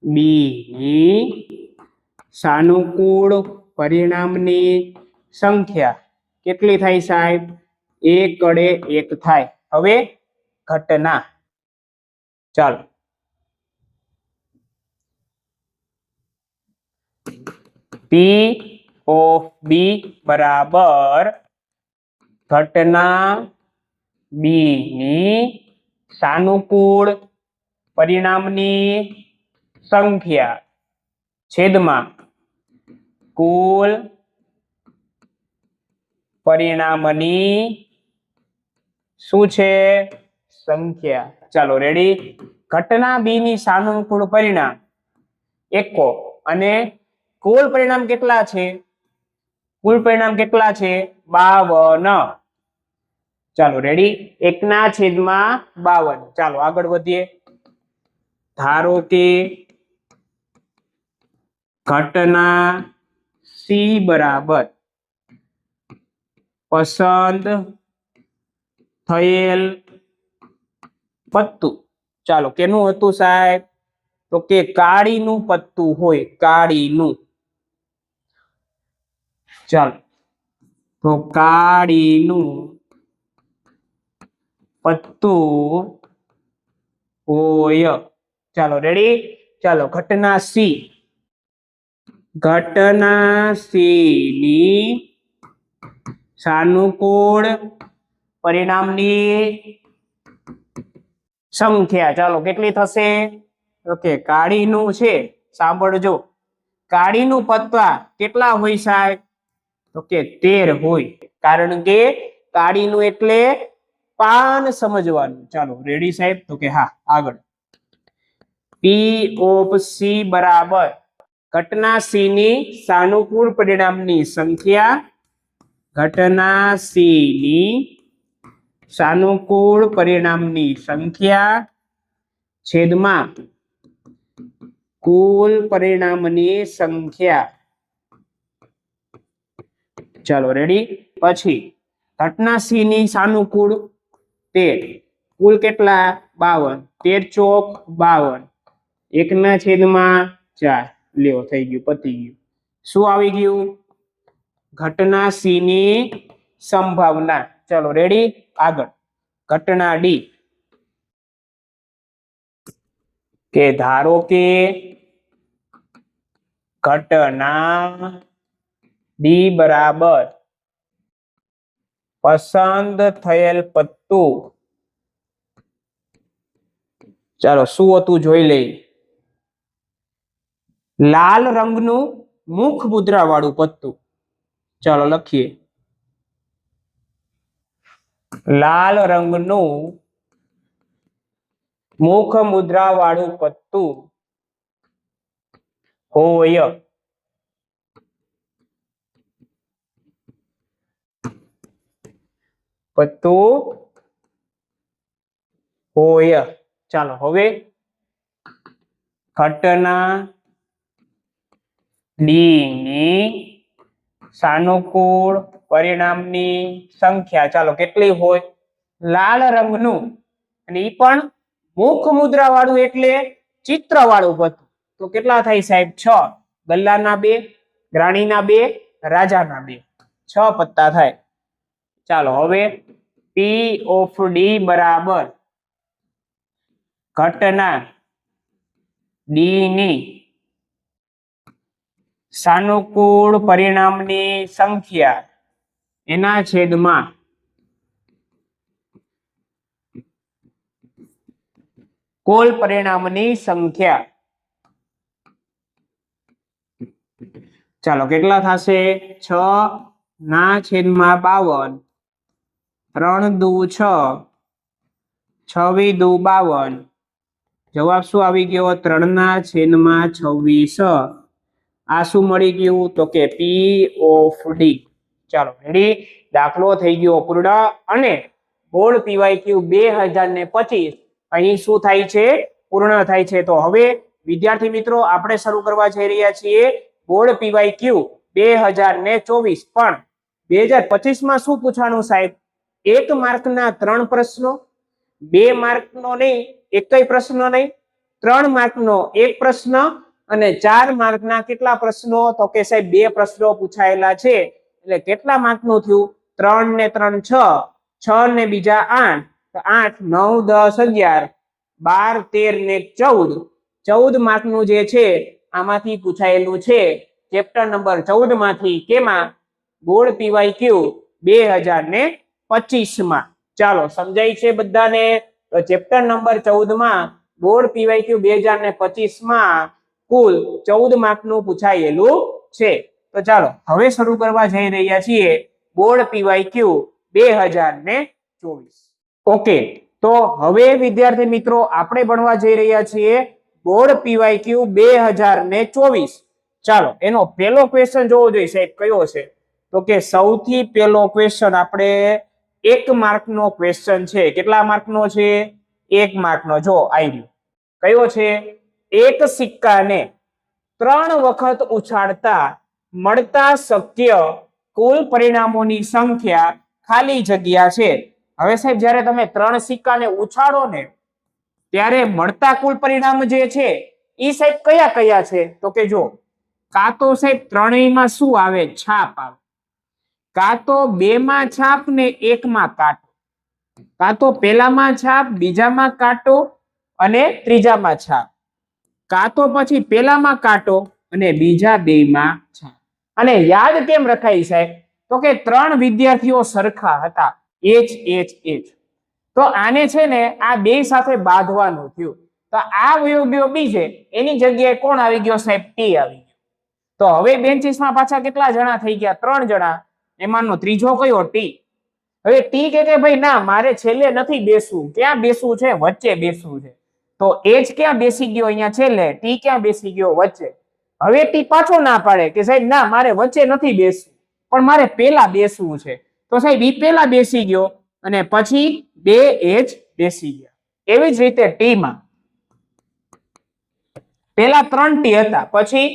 બી ની સાનુકૂળ પરિણામની સંખ્યા કેટલી થાય સાહેબ? 1/1 થાય. હવે ઘટના. ચાલો P of B બરાબર ઘટના બી ની સાનુકૂળ પરિણામની સંખ્યા છેદમાં કુલ પરિણામની શું છે? સંખ્યા. ચાલો રેડી? ઘટના બી ની સાનુકૂળ પરિણામ 1 અને કુલ પરિણામ કેટલા છે? કુલ પરિણામ કેટલા છે? 52. ચાલો રેડી? 1/52. ચાલો આગળ વધીએ. ધારો કે ઘટના સી બરાબર પસંદ થયેલ પત્તું. ચાલો કેનું હતું સાહેબ? તો કે કાળીનું પત્તું હોય. કાળીનું. ચાલો તો કાળીનું પત્તું હોય. ચાલો રેડી? ચાલો ઘટના સી. ઘટના સી ની સાનુકૂળ પરિણામની સંખ્યા ચાલો કેટલી થશે ઓકે કાળીનું છે સાંભળજો કાળીનું પત્તા કેટલા હોય સાહેબ તો કે 13 હોય કારણ કે કાળીનું એટલે પાન સમજવાનું ચાલો રેડી સાહેબ તો કે હા આગળ પી ઓફ સી બરાબર ઘટના સી ની સાનુકૂળ પરિણામની સંખ્યા ઘટના સી ની સાનુકૂળ પરિણામની સંખ્યા છેદમાં કુલ પરિણામની સંખ્યા ચાલો રેડી પછી ઘટના સી ની સાનુકૂળ 13 કુલ કેટલા 52 13 ચોક 52 1 ના છેદમાં 4 લ્યો થઈ ગયું પતી ગયું શું આવી ગયું ઘટના સી ની સંભાવના ચાલો રેડી આગળ ઘટના ડી કે ધારો કે ઘટના ડી બરાબર પસંદ થયેલ પત્તું ચાલો શું હતું જોઈ લઈએ લાલ રંગનું મુખ મુદ્રા વાળું પત્તું ચાલો લખીએ લાલ રંગનું મુખ મુદ્રા વાળું પત્તું હોય પત્તું હોય ચાલો હવે ઘટના ડી ની સાનુકૂળ પરિણામની સંખ્યા ચાલો કેટલી હોય લાલ રંગનું અને ઈ પણ મુખ મુદ્રા વાળું એટલે ચિત્ર વાળું પત્તું તો કેટલા થાય સાહેબ 6 ગલ્લાના 2 ગ્રાણીના 2 રાજાના 2 6 પત્તા થાય ચાલો હવે પી ઓફ ડી બરાબર ઘટના ડી ની સાનુકૂળ પરિણામની સંખ્યા એના છેદમાં કુલ પરિણામની સંખ્યા ચાલો કેટલા થશે 6 ના છેદમાં 52 3 દુ 6 6 દુ 52 જવાબ શું આવી ગયો 3 ના છેદમાં 26 આ શું મળી ગયું તો કે પી ઓફ ડી ચાલો રેડી દાખલો થઈ ગયો પૂર્ણ અને બોર્ડ પીવાયક્યુ 2025 અહીં શું થાય છે પૂર્ણ થાય છે તો હવે વિદ્યાર્થી મિત્રો આપણે શરૂ કરવા જઈ રહ્યા છીએ બોર્ડ પીવાયક્યુ 2024 પણ 2025 માં શું પૂછવાનું સાહેબ 1 માર્કના 3 પ્રશ્નો 2 માર્કનો નહીં એકય પ્રશ્ન નહીં 3 માર્કનો 1 પ્રશ્ન અને 4 માર્કના કેટલા પ્રશ્નો તો કે સાહેબ 2 પ્રશ્નો પૂછાયેલા છે એટલે કેટલા માર્કનું થયું 3 ને 3 6 6 ને બીજા 8 8 9 10 11 12 13 ને 14 માર્કનું જે છે આમાંથી પૂછાયેલું છે ચેપ્ટર નંબર 14 માંથી કેમાં બોર્ડ પીવાયક્યુ 2025 માં ચાલો સમજાય છે બધાને તો ચેપ્ટર નંબર 14 માં બોર્ડ પીવાયક્યુ 2025 માં કુલ 14 માર્કનું પૂછાયેલું છે તો ચાલો હવે શરૂ કરવા જઈ રહ્યા છીએ બોર્ડ પીવાયક્યુ 2024 ઓકે તો હવે વિદ્યાર્થી મિત્રો આપણે ભણવા જઈ રહ્યા છીએ બોર્ડ પીવાયક્યુ 2024 ચાલો એનો પહેલો ક્વેશ્ચન જોવો જોઈએ સાહેબ કયો છે તો કે સૌથી પહેલો ક્વેશ્ચન આપણે 1 માર્કનો ક્વેશ્ચન છે કેટલા માર્કનો છે 1 માર્કનો જો આવી કયો છે એક સિક્કાને 3 વખત ઉછાળતા મળતા શક્ય કુલ પરિણામોની સંખ્યા ખાલી જગ્યા છે હવે સાહેબ જ્યારે તમે 3 સિક્કાને ઉછાળો ને ત્યારે મળતા કુલ પરિણામ જે છે ઈ સાહેબ કયા કયા છે તો કે જો કાં તો સાહેબ ત્રણેયમાં શું આવે છાપ આવે કાં તો 2 માં છાપ ને 1 માં કાંટો કાં તો પહેલામાં છાપ બીજામાં કાંટો અને ત્રીજામાં છાપ કાં તો પછી પહેલામાં કાંટો અને બીજા 2માં છાપ અને યાદ કેમ રખાય સાહેબ તો કે 3 વિદ્યાર્થીઓ સરખા હતા એચ એચ એચ. તો આને છે ને આ બે સાથે બાંધવાનું થયું. તો આ વયો ગયો બીજે, એની જગ્યાએ કોણ આવી ગયો સાહેબ? ટી આવી ગયો. તો હવે બેન્ચીસમાં પાછા કેટલા જણા થઈ ગયા? 3 જણા. એમાંનો ત્રીજો કયો? ટી. હવે ટી કે ભાઈ ના, મારે છેલ્લે નથી બેસવું. ક્યાં બેસવું છે? વચ્ચે બેસવું છે. તો એચ ક્યાં બેસી ગયો? અહીંયા છેલ્લે. ટી ક્યાં બેસી ગયો? વચ્ચે. હવે ટી પાછો ના પાડે કે સાહેબ ના, મારે વચ્ચે નથી બેસવું, પણ મારે પેલા બેસવું છે. તો સાહેબ ઈ પેલા બેસી ગયો અને પછી 2 એચ બેસી ગયા. એવી જ રીતે ટી માં પેલા 3 ટી હતા, પછી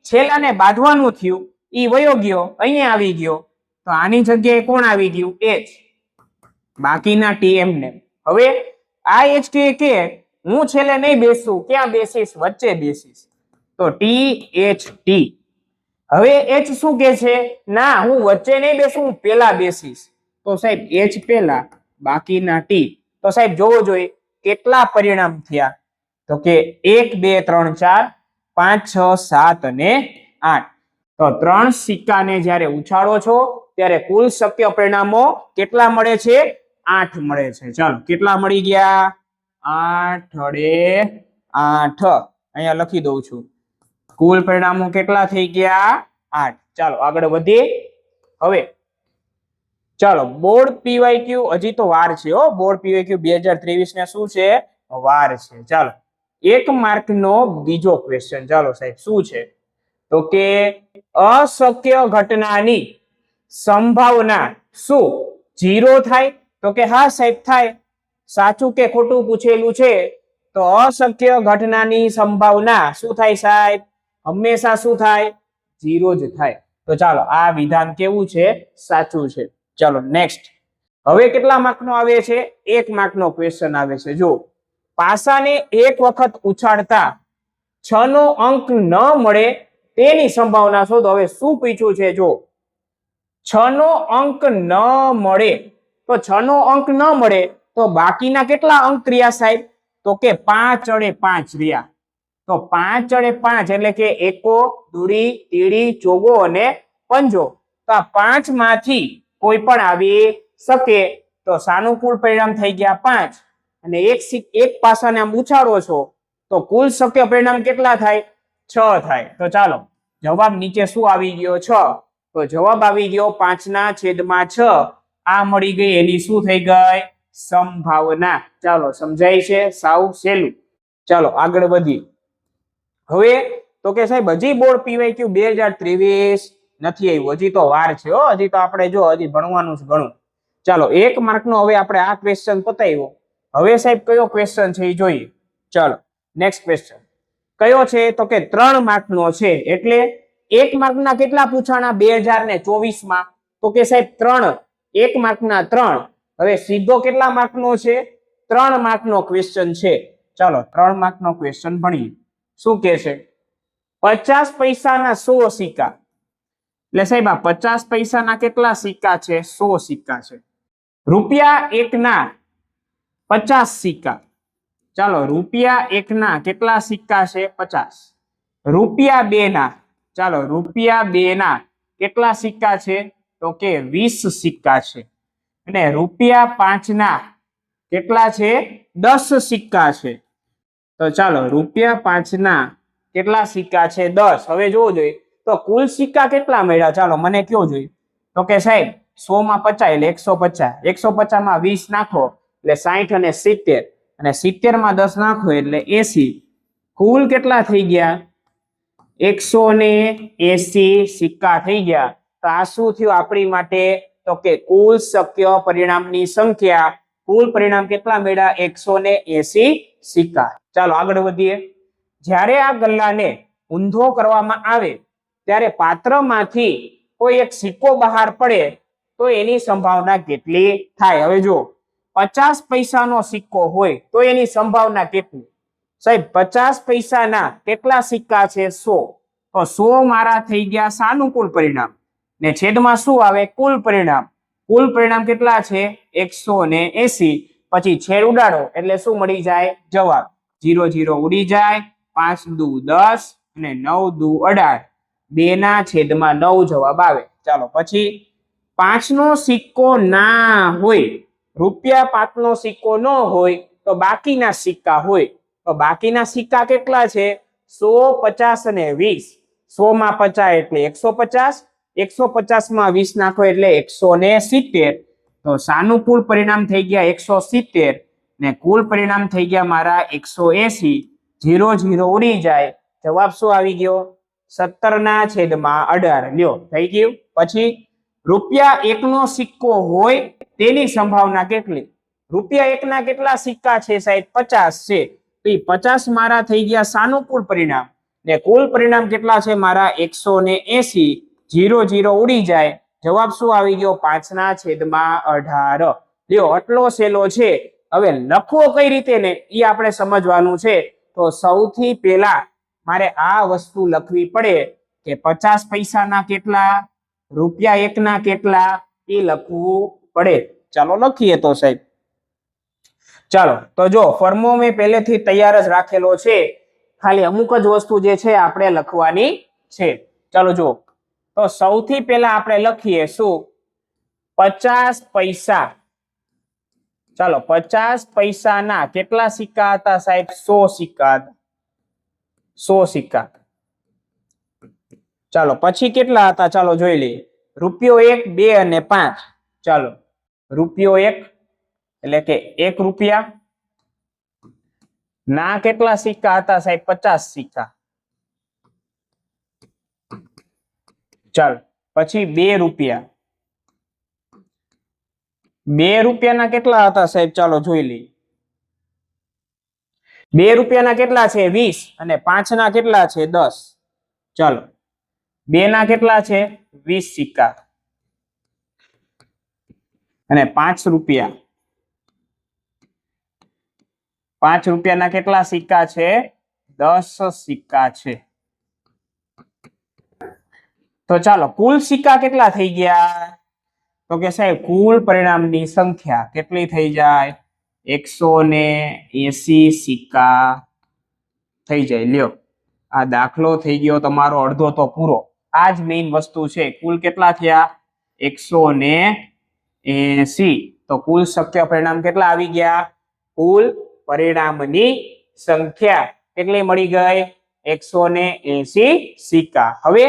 છેલ્લાને બાંધવાનું થયું, ઈ વયો ગયો, અહીંયા આવી ગયો. તો આની જગ્યાએ કોણ આવી ગયું? એચ. બાકીના ટી એમને. હવે આ એચ કે હું છેલ્લે નહીં બેસું, ક્યાં બેસીશ? વચ્ચે બેસીશ. તો ટી એચ ટી. હવે એચ શું કે છે? ના, હું વચ્ચે નહીં બેસું, હું પેલા બેસીશ. તો સાહેબ એચ પેલા, બાકીના ટી. તો સાહેબ જોવો જોઈએ કેટલા પરિણામ થયા. તો કે 1 2 3 4 5 6 7 અને 8. તો 3 સિક્કાને જ્યારે ઉછાળો છો ત્યારે કુલ શક્ય પરિણામો કેટલા મળે છે? 8 મળે છે. ચાલો, કેટલા મળી ગયા? 8 વડે 8. અહીંયા લખી દઉં છું. કુલ પરિણામો કેટલા થઈ ગયા? 8. ચાલો આગળ વધીએ. હવે ચાલો, બોર્ડ પીવાયક્યુ હજી તો વાર છે હો. બોર્ડ પીવાયક્યુ 2023 ને શું છે? વાર છે. ચાલો, 1 માર્કનો બીજો ક્વેશ્ચન. ચાલો સાહેબ, શું છે? તો કે અશક્ય ઘટનાની સંભાવના શું 0 થાય? તો કે હા સાહેબ થાય. સાચું કે ખોટું પૂછેલું છે. તો અશક્ય ઘટનાની સંભાવના શું થાય સાહેબ? હંમેશા શું થાય? 0 જ થાય. તો ચાલો, આ વિધાન કેવું છે? સાચું છે. ચાલો નેક્સ્ટ. હવે કેટલા માર્કનો આવે છે? 1 માર્કનો ક્વેશ્ચન આવે છે. જો પાસાને એક વખત ઉછાળતા 6 નો અંક ન મળે તેની સંભાવના શોધો. હવે શું પૂછ્યું છે? જો 6 નો અંક ન મળે, તો 6 નો અંક ન મળે તો બાકીના કેટલા અંક રહ્યા સાહેબ? તો કે 5 વડે 5 રહ્યા. તો 5 વડે 5 એટલે કે એકો, દૂડી, તીડી, ચોગો અને પંજો. તો આ 5 માંથી કોઈ પણ આવી શકે. તો સાનુકૂળ પરિણામ થઈ ગયા 5. અને એક પાસાને આમ ઉછાળો છો તો કુલ શક્ય પરિણામ કેટલા થાય? 6 થાય. તો ચાલો, જવાબ નીચે શું આવી ગયો? 6. તો જવાબ આવી ગયો 5/6. આ મળી ગઈ એની શું થઈ ગઈ? સંભાવના. ચાલો, સમજાય છે? સાવ સહેલું. ચાલો આગળ વધીએ. હવે તો કે સાહેબ હજી બોર્ડ પીવાયક્યુ 2023 નથી આવ્યું. હજી તો વાર છે હો. હજી તો આપણે જો હજી ભણવાનું છે ઘણું. ચાલો, 1 માર્કનો હવે આપણે આ ક્વેશ્ચન પતાવ્યો. હવે સાહેબ કયો ક્વેશ્ચન છે એ જોઈએ. ચાલો નેક્સ્ટ ક્વેશ્ચન કયો છે? તો કે 3 માર્કનો છે. એટલે 1 માર્કના કેટલા પૂછાણા 2024 માં? તો કે સાહેબ 3. 1 માર્કના 3. હવે સીધો કેટલા માર્કનો છે? 3 માર્કનો ક્વેશ્ચન છે. ચાલો 3 માર્કનો ક્વેશ્ચન ભણીએ. શું કે છે? 50 પૈસાના 100 સિક્કા. એટલે સાહેબ આ 50 પૈસાના કેટલા સિક્કા છે? 100 સિક્કા છે. રૂપિયા 1 ના 50 સિક્કા. ચાલો, રૂપિયા 1 ના કેટલા સિક્કા છે? 50. રૂપિયા 2 ના, ચાલો રૂપિયા 2 ના કેટલા સિક્કા છે? તો કે 20 સિક્કા છે. અને રૂપિયા 5 ના કેટલા છે? 10 સિક્કા છે. તો ચાલો, રૂપિયા 5 ના કેટલા સિક્કા છે? 10. હવે જોવું જોઈએ તો કુલ સિક્કા કેટલા મળ્યા? ચાલો મને કયો જોઈએ. તો કે સાહેબ 100 માં 50 એટલે 150. 150 માં 20 નાખો એટલે 60 અને 70. અને 70 માં 10 નાખો એટલે 80. કુલ કેટલા થઈ ગયા? 180 સિક્કા થઈ ગયા. તો આ શું થયું આપણી માટે? તો કે કુલ શક્ય પરિણામની સંખ્યા. કુલ પરિણામ કેટલા મળ્યા? 180 સિક્કા. ચાલો આગળ વધીએ. જ્યારે આ ગલ્લાને ઊંધો કરવામાં આવે ત્યારે પાત્રમાંથી કોઈ એક સિક્કો બહાર પડે તો એની સંભાવના કેટલી થાય? હવે જો 50 પૈસાનો સિક્કો હોય તો એની સંભાવના કેટલી? સાહેબ 50 પૈસાના કેટલા સિક્કા છે? 100. તો 100 મારા થઈ ગયા સાનુકૂળ પરિણામ ને છેદમાં શું આવે? કુલ પરિણામ. કુલ પરિણામ કેટલા છે? 180. પછી છેદ ઉડાડો એટલે શું મળી જાય? જવાબ. 0 0 ઉડી જાય. 5 દુ 10 અને 9 દુ 18. 2 ના છેદમાં 9 જવાબ આવે. ચાલો પછી પાંચનો સિક્કો ના હોય, રૂપિયા પાંચનો સિક્કો ન હોય તો બાકીના સિક્કા હોય. તો બાકીના સિક્કા કેટલા છે? 100, 50 અને 20. 100 માં 50 એટલે 150, 150 માં 20 નાખો એટલે 170. તો સાનુકૂળ પરિણામ થઈ ગયા 170 ને કુલ પરિણામ થઈ ગયા મારા 180. 0 0 ઉડી જાય, જવાબ શું આવી ગયો? 17/18. લ્યો, થઈ ગયું. પછી રૂપિયા 1 નો સિક્કો હોય તેની સંભાવના કેટલી? રૂપિયા 1 ના કેટલા સિક્કા છે સાહેબ? 50 છે. તો 50 મારા થઈ ગયા સાનુકૂળ પરિણામ ને કુલ પરિણામ કેટલા છે મારા? 180. 0 0 ઉડી જાય, જવાબ શું આવી ગયો? 5/18. લ્યો, આટલો સહેલો છે. હવે લખવો કઈ રીતે ને એ આપણે સમજવાનું છે. તો સૌથી પહેલા મારે આ વસ્તુ લખવી પડે કે 50 પૈસાના કેટલા, રૂપિયા 1 ના કેટલા, એ લખવું પડે. ચાલો લખીએ તો સાહેબ. ચાલો, તો જો ફોર્મો મેં પહેલેથી તૈયાર જ રાખેલો છે, ખાલી અમુક જ વસ્તુ જે છે આપણે લખવાની છે. ચાલો જો, તો સૌથી પહેલા આપણે લખીએ શું? 50 પૈસા. ચાલો, 50 પૈસાના કેટલા સિક્કા હતા સાહેબ? 100 સિક્કા હતા. 100 સિક્કા. ચાલો, પછી કેટલા હતા? ચાલો જોઈ લઈએ. રૂપિયો 1, 2 અને 5. ચાલો, રૂપિયો 1 એટલે કે 1 રૂપિયા ના કેટલા સિક્કા હતા સાહેબ? 50 સિક્કા. ચાલો, પછી 2 રૂપિયા. 2 રૂપિયાના કેટલા હતા સાહેબ? ચાલો જોઈ લઈએ. 2 રૂપિયાના કેટલા છે? 20 અને 5 ના કેટલા છે? 10. ચાલો, 2 ના કેટલા છે? 20 સિક્કા અને 5 રૂપિયા. 5 રૂપિયાના કેટલા સિક્કા છે? 10 સિક્કા છે. તો ચાલો, કુલ સિક્કા કેટલા થઈ ગયા? તો કે સાહેબ કુલ પરિણામની સંખ્યા કેટલી થઈ જાય? 180 સિક્કા થઈ જાય. લ્યો, આ દાખલો થઈ ગયો તમારો અડધો તો પૂરો. આ જ મેઇન વસ્તુ છે. કુલ કેટલા થયા? 180. તો કુલ શક્ય પરિણામ કેટલા આવી ગયા? કુલ પરિણામની સંખ્યા કેટલી મળી ગઈ? 180 સિક્કા. હવે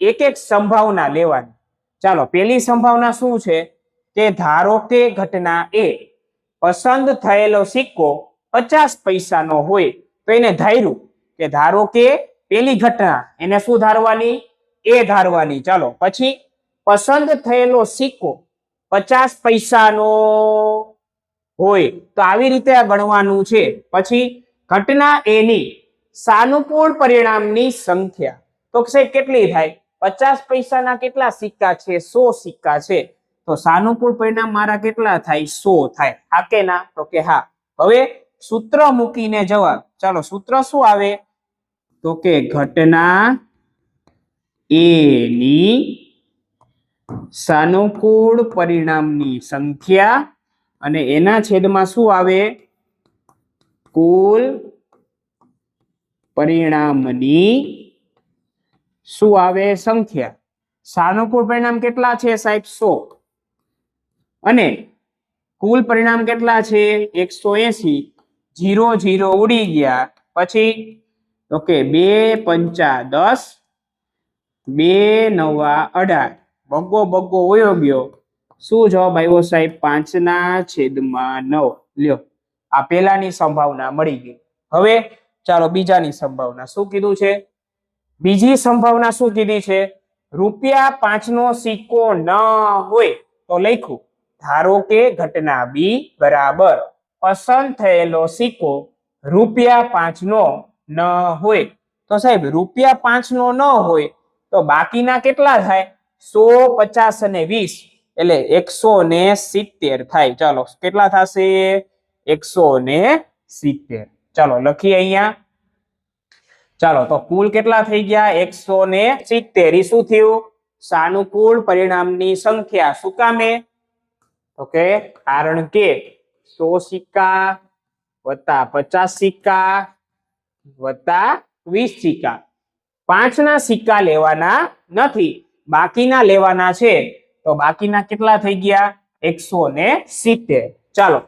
એક એક સંભાવના લેવાની. ચાલો, પહેલી સંભાવના શું છે કે ધારો કે ઘટના એ પસંદ થયેલો સિક્કો 50 પૈસાનો હોય તો એને ધાર્યું કે ધારો કે પેલી ઘટના એને શું ધારવાની? એ ધારવાની. ચાલો, પછી પસંદ થયેલો સિક્કો 50 પૈસાનો હોય તો આવી રીતે આ ગણવાનું છે. પછી ઘટના એની સાનુકૂળ પરિણામની સંખ્યા તો સાહેબ કેટલી થાય? 50 પૈસાના કેટલા સિક્કા છે? 100 સિક્કા છે. તો સાનુકૂળ પરિણામ મારા કેટલા થાય? 100 થાય. હા કે ના? તો કે હા. હવે સૂત્ર મૂકીને જવાબ. ચાલો, સૂત્ર શું આવે? તો કે ઘટના એની સાનુકૂળ પરિણામની સંખ્યા અને એના છેદમાં શું આવે? કુલ પરિણામની શું આવે? સંખ્યા. સાનુકૂળ પરિણામ કેટલા છે સાહેબ? 100 અને કુલ પરિણામ કેટલા છે? 180. 0 0 ઉડી ગયા. પછી તો કે 2 પંચા 10, 2 નવા 18. બગ્ગો બગ્ગો વયો ગયો. શું જવાબ આવ્યો સાહેબ? 5/9. લ્યો, આ પહેલાની સંભાવના મળી ગઈ. હવે ચાલો બીજાની સંભાવના. શું કીધું છે? બીજી સંભાવના શું કીધી છે? રૂપિયા 5 નો સિક્કો ન હોય તો લખ્યું ધારો કે ઘટના બી બરાબર પસંદ થયેલો સિક્કો રૂપિયા 5 નો ન હોય. તો સાહેબ રૂપિયા 5 નો ન હોય તો બાકીના કેટલા થાય? 100, 50 અને 20 એટલે 170 થાય. ચાલો, કેટલા થશે? 170. ચાલો લખીએ અહીંયા. ચાલો, તો કુલ કેટલા થઈ ગયા? 170. એ શું થયું? સાનુકૂળ પરિણામની સંખ્યા. શું કામે? તો કે કારણ કે 100 સિક્કા વત્તા 50 સિક્કા વત્તા 20 સિક્કા. 5 ના સિક્કા લેવાના નથી, બાકીના લેવાના છે. તો બાકીના કેટલા થઈ ગયા 170. ચાલો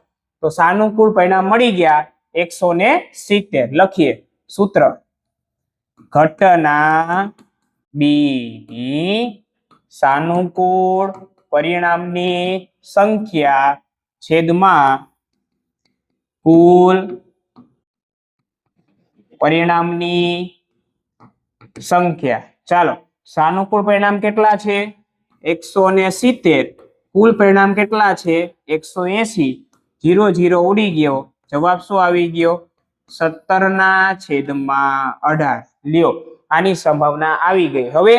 તો સાનુકૂળ પરિણામ મળી ગયા 170. લખીએ સૂત્ર ઘટના બી ની સાનુકૂળ પરિણામની સંખ્યા છેદમાં કુલ પરિણામની સંખ્યા. ચાલો સાનુકૂળ પરિણામ કેટલા છે 170. કુલ પરિણામ કેટલા છે 180. 0 0 ઉડી ગયો. જવાબ શું આવી ગયો 17/18. લ્યો આની સંભાવના આવી ગઈ. હવે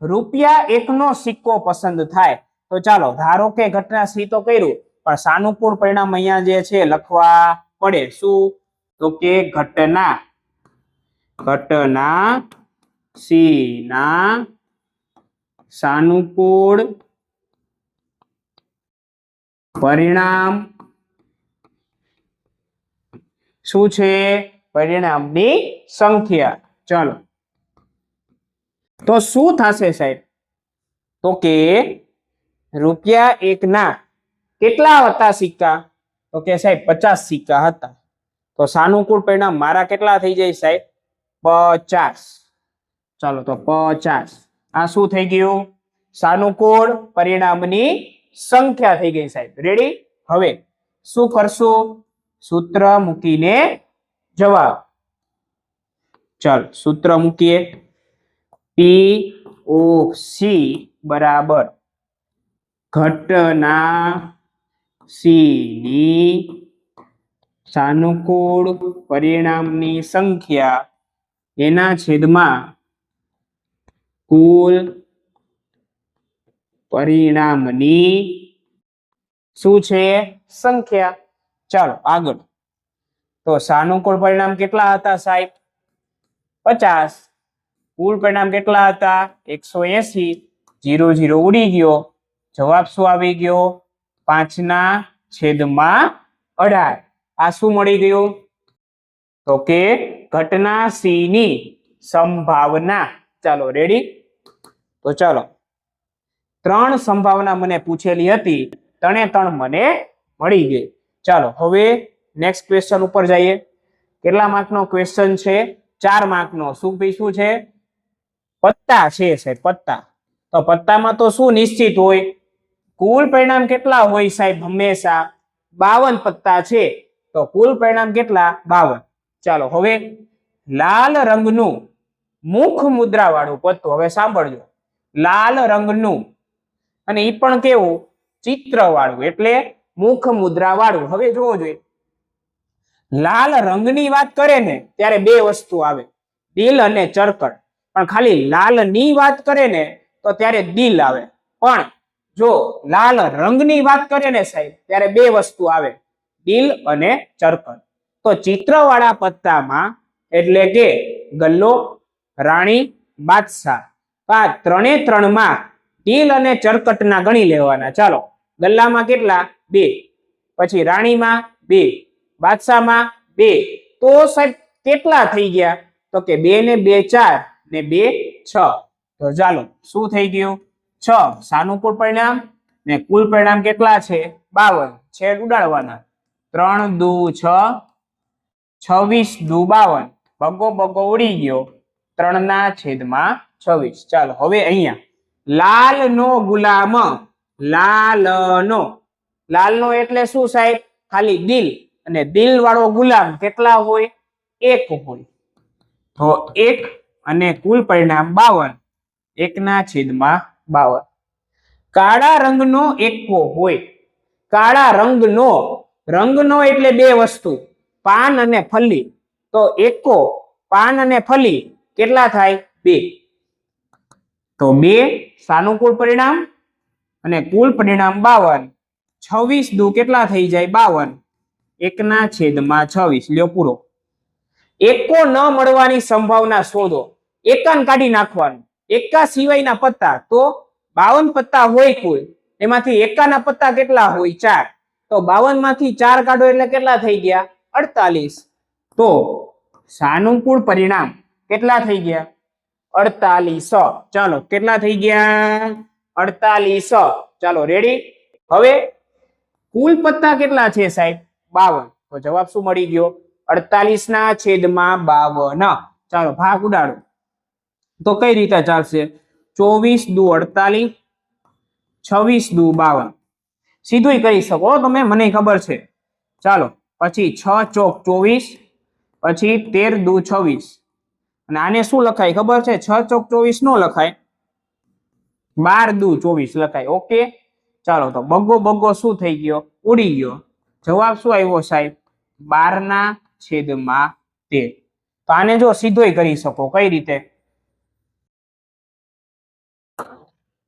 ₹1 નો સિક્કો પસંદ થાય તો ચાલો ધારો કે ઘટના સી તો કર્યું પણ સાનુકૂળ પરિણામ અહીંયા જે છે લખવા પડે. શું તો કે ઘટના સી ના સાનુકૂળ પરિણામ શું છે પરિણામની સંખ્યા. ચાલો તો શું થશે સાહેબ તો કે ₹1 ના કેટલા હતા સિક્કા તો કે સાહેબ 50 સિક્કા હતા. તો સાનુકૂળ પરિણામ મારા કેટલા થઈ જાય સાહેબ 50. ચાલો તો 50. આ શું થઈ ગયું સાનુકૂળ પરિણામની સંખ્યા થઈ ગઈ સાહેબ. રેડી. હવે શું કરશું સૂત્ર મૂકીને જવાબ. ચાલ સૂત્ર મૂકીએ POC બરાબર ઘટના સી ની સાનુકૂળ પરિણામની સંખ્યા એના છેદમાં કુલ પરિણામની શું છે સંખ્યા. ચાલો આગળ. તો સાનુકૂળ પરિણામ કેટલા હતા સાહેબ 50. કુલ પરિણામ કેટલા હતા 180. 0 0 ઉડી ગયો. જવાબ શું આવી ગયો 5/18. આ શું મળી ગયું તો કે ઘટના સી ની સંભાવના. ચાલો રેડી. તો ચાલો 3 સંભાવના મને પૂછેલી હતી 3 મને મળી ગઈ. ચાલો હવે નેક્સ્ટ ક્વેશ્ચન ઉપર જઈએ. કેટલા માર્કનો ક્વેશ્ચન છે 4 માર્કનો. શું ભાઈ શું છે પત્તા છે સાહેબ પત્તા. તો પત્તામાં તો શું નિશ્ચિત હોય કુલ પરિણામ કેટલા હોય સાહેબ હંમેશા 52 પત્તા છે તો કુલ પરિણામ કેટલા 52. ચાલો હવે લાલ રંગનું મુખ મુદ્રા વાળું પત્તું. હવે સાંભળજો લાલ રંગનું અને એ પણ કેવું ચિત્ર વાળું એટલે મુખ મુદ્રા વાળું. હવે જોવો જોઈએ લાલ રંગની વાત કરે ને ત્યારે 2 વસ્તુ આવે દિલ અને ચરકટ. પણ ખાલી લાલ ની વાત કરે ને તો ત્યારે દિલ આવે. પણ જો લાલ રંગની વાત કરે ને સાહેબ ત્યારે 2 વસ્તુ આવે દિલ અને ચરકટ. તો ચિત્રવાળા પત્તામાં એટલે કે ગલ્લો રાણી બાદશાહ આ 3 માં દિલ અને ચરકટના ગણી લેવાના. ચાલો ગલ્લામાં કેટલા 2 પછી રાણીમાં 2 બાદશાહમાં 2. તો સાહેબ કેટલા થઈ ગયા તો કે 2 ને 2 4 ને 2 6. તો ચાલો શું થઈ ગયું 6 સાનુકૂળ પરિણામ ને કુલ પરિણામ કેટલા છે 52. છેદ ઉડાડવાના 3 દુ 6 26 દુ 52. બગો બગો ઉડી ગયો 3/26. ચાલો હવે અહીંયા લાલ નો ગુલામ લાલનો એટલે શું સાહેબ ખાલી દિલ અને દિલ વાળો ગુલામ કેટલા હોય 1 હોય. તો 1 અને કુલ પરિણામ 52. 1/52. કાળા રંગનો એકો હોય. કાળા રંગનો એટલે 2 વસ્તુ પાન અને ફલી. તો એકો પાન અને ફલી કેટલા થાય 2. તો 2 સાનુકૂળ પરિણામ અને કુલ પરિણામ 52. 26 દુ કેટલા થઈ જાય 52. 1/26. લ્યો પૂરો. એકો ન મળવાની સંભાવના શોધો. એકાન કાઢી નાખવાનું. એકા સિવાયના પત્તા તો 52 પત્તા હોય કુલ એમાંથી એકાના પત્તા કેટલા હોય 4. તો 52 માંથી 4 કાઢો એટલે કેટલા થઈ ગયા 48. તો સાનુકૂળ પરિણામ કેટલા થઈ ગયા 48. ચાલો કેટલા થઈ ગયા 48 ચાલો રેડી હવે કુલ પત્તા કેટલા છે સાહેબ 52 તો જવાબ શું મળી ગયો 48 ના છેદમાં 52 ચાલો ભાગ ઉડાડો તો કઈ રીતે ચાલશે 24 દુ 48 26 દુ 52 સીધું કરી શકો તમે મને ખબર છે ચાલો પછી 6 ચોક 24 પછી 13 દુ 26 અને આને શું લખાય ખબર છે 6 ચોક 24 નો લખાય 12 દુ 24 લખાય ઓકે ચાલો તો બગો બગો શું થઈ ગયો ઉડી ગયો જવાબ શું આવ્યો સાહેબ 12 ના છેદમાં 13 તો આને જો સીધોય કરી શકો કઈ રીતે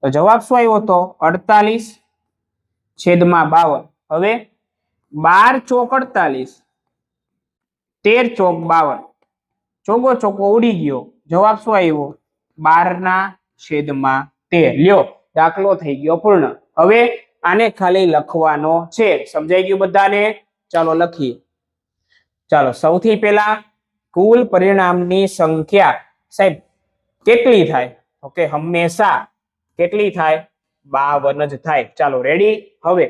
તો જવાબ શું આવ્યો તો 48 છેદમાં 52 હવે 12 ચોક 48 13 ચોક 52 ચોગો ચોકો ઉડી ગયો જવાબ શું આવ્યો 12 ના છેદમાં 13 લ્યો દાખલો થઈ ગયો પૂર્ણ હવે આને ખાલી લખવાનો છે સમજાઈ ગયું બધાને ચાલો લખીએ ચાલો સૌથી પહેલા કુલ પરિણામની સંખ્યા સાહેબ કેટલી થાય ઓકે હંમેશા કેટલી થાય 52 જ થાય ચાલો રેડી હવે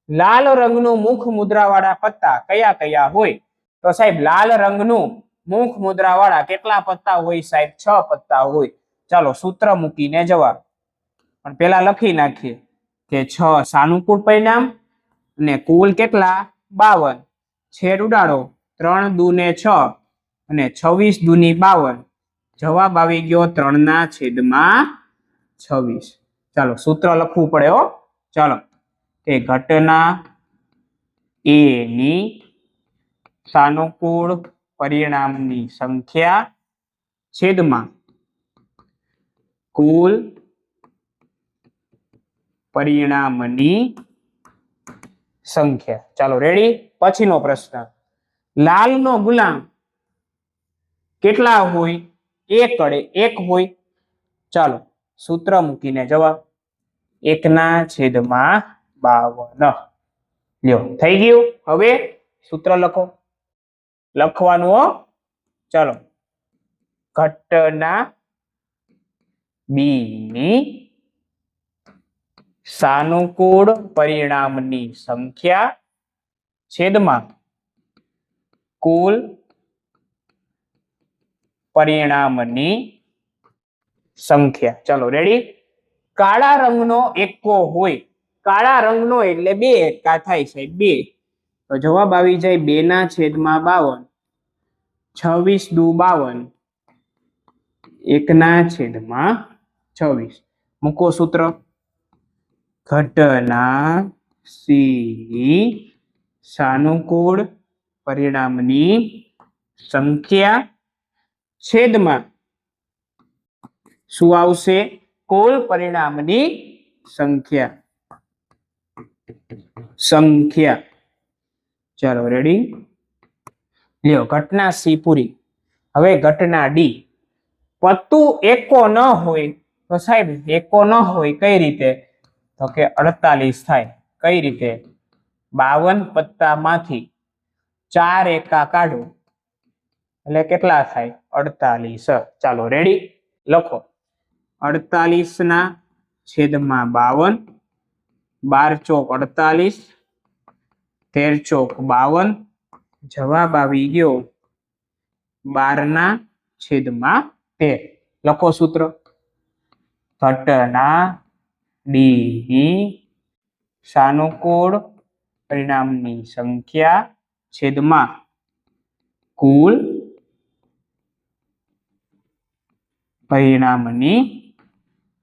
લાલ રંગનું મુખ મુદ્રાવાળા પત્તા કયા કયા હોય તો સાહેબ લાલ રંગનું મુખ મુદ્રાવાળા કેટલા પત્તા હોય સાહેબ 6 પત્તા હોય ચાલો સૂત્ર મૂકીને જવાબ પણ પેલા લખી નાખીએ કે 6 સાનુકૂળ પરિણામ અને કુલ કેટલા 52 છેદ ઉડાડો 3 દુ ને 6 અને 26 દુની 52 જવાબ આવી ગયો 3 ના છેદમાં 26 ચાલો સૂત્ર લખવું પડે હો ચાલો કે ઘટના એ ની સાનુકૂળ પરિણામની સંખ્યા છેદમાં કુલ પરિણામની સંખ્યા ચાલો રેડી પછીનો પ્રશ્ન લાલનો ગુલામ કેટલા હોય એક કડે 1 હોય ચાલો સૂત્ર મૂકીને જવાબ 1 ના છેદમાં 52 લ્યો થઈ ગયું હવે સૂત્ર લખો લખવાનું હો ચાલો ઘટના બી ની સાનુકૂળ પરિણામની સંખ્યા છેદમાં કુલ પરિણામની સંખ્યા ચાલો રેડી કાળા રંગનો એકો હોય કાળા રંગનો એટલે 2 એકા થાય છે 2 તો જવાબ આવી જાય 2 ના છેદમાં 52 26 દુ 52 1 ના છેદમાં 26 મૂકો સૂત્ર ઘટના સી સાનુકૂળ પરિણામની સંખ્યા છેદમાં શું આવશે કુલ પરિણામની સંખ્યા ચાલો રેડી લ્યો ઘટના સી પૂરી હવે ઘટના ડી પત્તું એકો ન હોય તો સાહેબ એકો ન હોય કઈ રીતે તો કે 48 થાય કઈ રીતે 52 પત્તામાંથી 4 એકા કાઢો એટલે કેટલા થાય 48 ચાલો રેડી લખો 48 ના છેદમાં 52 12 ચોક 48 13 ચોક 52 જવાબ આવી ગયો 12 ના છેદમાં 13 લખો સૂત્ર ઘટના ડી સાનુકૂળ પરિણામની સંખ્યા છેદમાં કુલ પરિણામની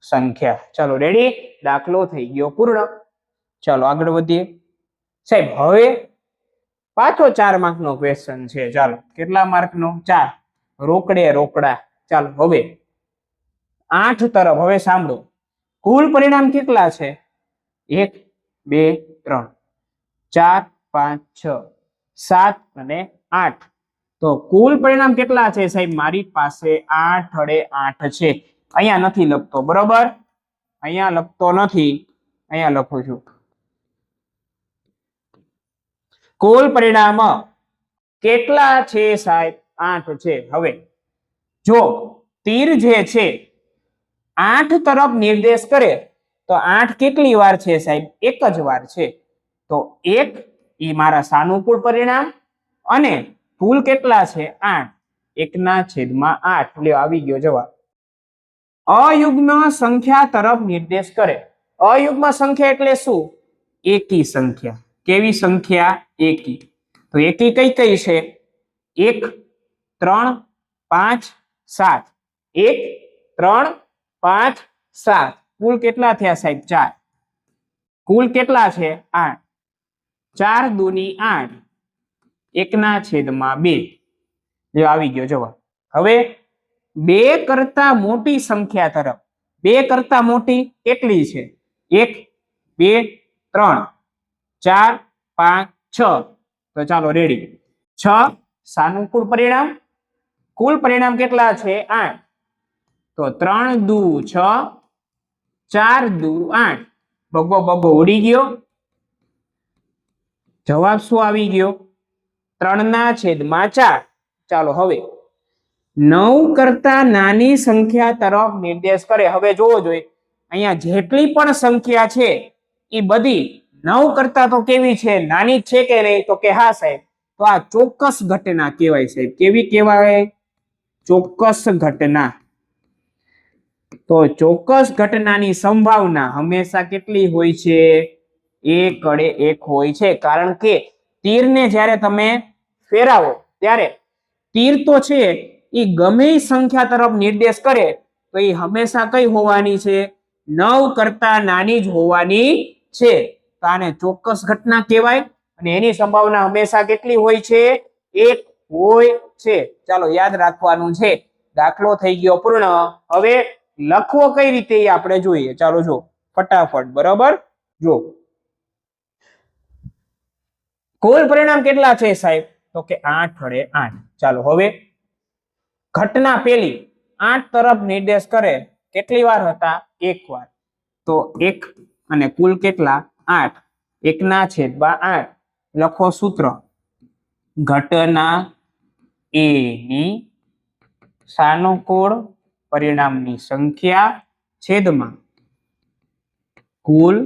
સંખ્યા ચાલો રેડી દાખલો થઈ ગયો પૂર્ણ ચાલો આગળ વધીએ સાહેબ હવે પાછો 4 માર્કનો ક્વેશ્ચન છે ચાલો કેટલા માર્કનો 4 રોકડે રોકડા ચાલો હવે 8 તરફ હવે સાંભળો કુલ પરિણામ કેટલા છે 1 2 3 4 5 6 7 અને 8 તો કુલ પરિણામ કેટલા છે સાહેબ મારી પાસે 8 અડે 8 છે અહીંયા નથી લખતો બરોબર અહીંયા લખતો નથી અહીંયા લખું છું કુલ પરિણામ કેટલા છે સાહેબ 8 છે હવે જો તીર જે છે 8 તરફ નિર્દેશ કરે તો 8 કેટલી વાર છે સાહેબ? એક જ વાર છે. તો 1 એ મારા સાનુકૂળ પરિણામ અને કુલ કેટલા છે? 8. 1/8. લ્યો આવી ગયો જવાબ. અયુગ્મ સંખ્યા તરફ નિર્દેશ કરે. અયુગ્મ સંખ્યા એટલે શું? એકી સંખ્યા. કેવી સંખ્યા? એકી. તો એકી કઈ કઈ છે? 1, 3, 5, 7. 1, 3, 5, 7. કુલ કેટલા થયા સાહેબ? 4. કુલ કેટલા છે? 8. 4 દુની 8. 1/2. જો આવી ગયો જવાબ. હવે 2 કરતા મોટી સંખ્યા તરફ. 2 કરતા મોટી કેટલી છે? 1, 2, 3, 4, 5, 6. તો ચાલો રેડી. 6 સાનુકૂળ પરિણામ. કુલ પરિણામ કેટલા છે? 8. તો 3 દુ 6, 4 દુ 8. બગો બગો ઉડી ગયો. જવાબ શું આવી ગયો? 3/4. ચાલો હવે 9 કરતા નાની સંખ્યા તરફ નિર્દેશ કરે. હવે જોવો જોઈએ અહીંયા જેટલી પણ સંખ્યા છે એ બધી 9 કરતા તો કેવી છે? નાની છે કે નહીં? તો કે હા સાહેબ. તો આ ચોક્કસ ઘટના કહેવાય સાહેબ. કેવી કહેવાય? ચોક્કસ ઘટના. તો ચોક્કસ ઘટનાની સંભાવના હંમેશા કેટલી હોય છે? 1/1 હોય છે. કારણ કે તીરને જ્યારે તમે ફેરવો ત્યારે તીર તો છે એ ગમે સંખ્યા તરફ નિર્દેશ કરે તો એ હંમેશા કઈ હોવાની છે? 9 કરતા નાની જ હોવાની છે. તો આને ચોક્કસ ઘટના કહેવાય અને એની સંભાવના હંમેશા કેટલી હોય છે? 1 હોય છે. ચાલો યાદ રાખવાનું છે. દાખલો થઈ ગયો પૂર્ણ. હવે લખવો કઈ રીતે એ આપણે જોઈએ. ચાલો જો ફટાફટ. બરાબર જો કુલ પરિણામ કેટલા છે સાહેબ? તો કે 8/8. ચાલો હવે ઘટના પેલી 8 તરફ નિર્દેશ કરે. કેટલી વાર હતા? 1 વાર. તો 1 અને કુલ કેટલા? 8. 1/8. લખો સૂત્ર. ઘટના એ ની સાનુકૂળ પરિણામની સંખ્યા છેદમાં કુલ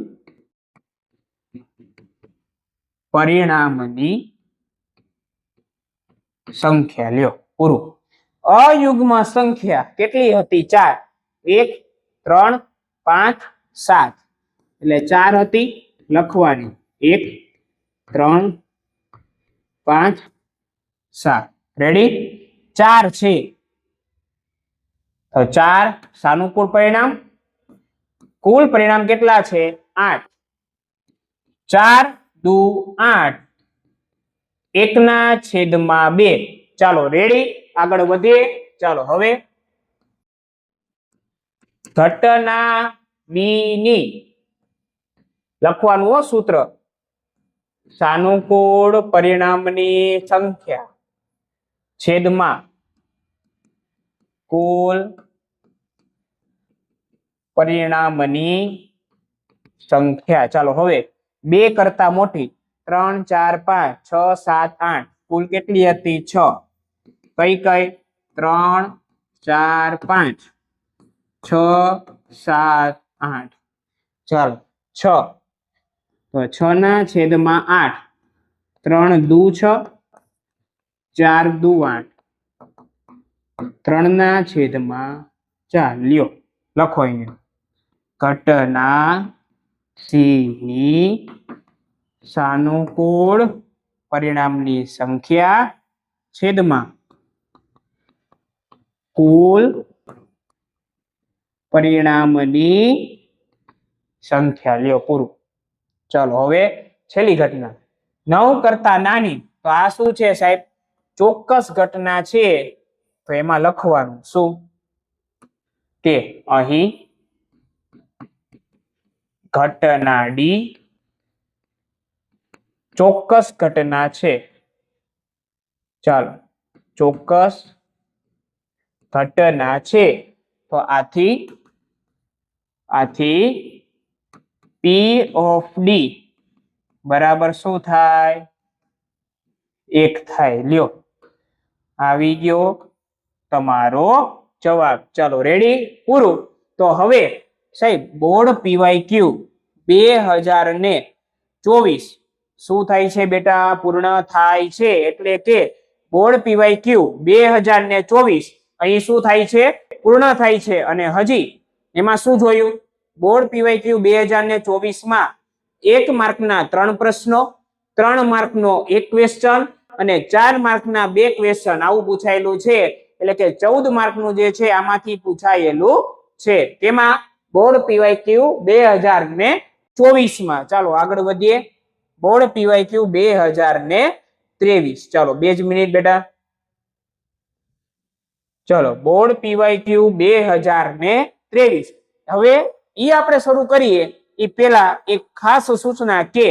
પરિણામની સંખ્યા. લ્યો પૂરું. અયુગ્મ સંખ્યા કેટલી હતી? 4. 1, 3, 5, 7. એટલે 4 હતી. લખવાની 1, 3, 5, 7. રેડી? 4 છે. તો 4 સાનુકૂળ પરિણામ. કુલ પરિણામ કેટલા છે? 8. 4 દુ 8. 1/2. ચાલો રેડી? આગળ વધીએ. ચાલો હવે ઘટના બી ની લખવાનું સૂત્ર. સાનુકૂળ પરિણામની સંખ્યા છેદમાં કુલ પરિણામની સંખ્યા. ચાલો હવે 2 કરતા મોટી. 3, 4, 5, 6, 7, 8. કુલ કેટલી હતી? 6. કઈ કઈ? 3, 4, 5, 6, 7, 8. ચાલો 6. તો 6/8. 3 દુ 6, 4 દુ 8. 3/4. લ્યો લખો અહીંયા. ઘટના સી ની સાનુકૂળ પરિણામની સંખ્યા છેદમાં કુલ પરિણામની સંખ્યા. લ્યો પૂરું. ચાલો હવે છેલ્લી ઘટના 9 કરતા નાની. તો આ શું છે સાહેબ? ચોક્કસ ઘટના છે. તો એમાં લખવાનું શું? કે અહીં ઘટના ડી ચોક્કસ ઘટના છે. ચાલો ચોક્કસ ઘટના છે. તો આથી પી ઓફ ડી બરાબર શું થાય? 1 થાય. લ્યો આવી ગયો તમારો જવાબ. ચાલો રેડી? પૂરું. તો હવે સાહેબ બોર્ડ PYQ 2024 શું થાય છે બેટા? પૂર્ણ થાય છે. એટલે કે બોર્ડ PYQ 2024 અહીં શું થાય છે? પૂર્ણ થાય છે. અને હજી એમાં શું જોયું? બોર્ડ PYQ 2024 માં 1 માર્કના 3 પ્રશ્નો, 3 માર્કનો 1 ક્વેશ્ચન અને 4 માર્કના 2 ક્વેશ્ચન આવું પૂછાયેલું છે. એટલે કે 14 માર્કનું જે છે આમાંથી પૂછાયેલું છે. તેમાં બોર્ડ PYQ 2024 માં. ચાલો આગળ વધીએ. Board PYQ 2023. ચાલો 2 જ મિનિટ બેટા. ચલો બોર્ડ PYQ 2023. હવે ઈ આપણે શરૂ કરીએ એ પહેલા એક ખાસ સૂચના કે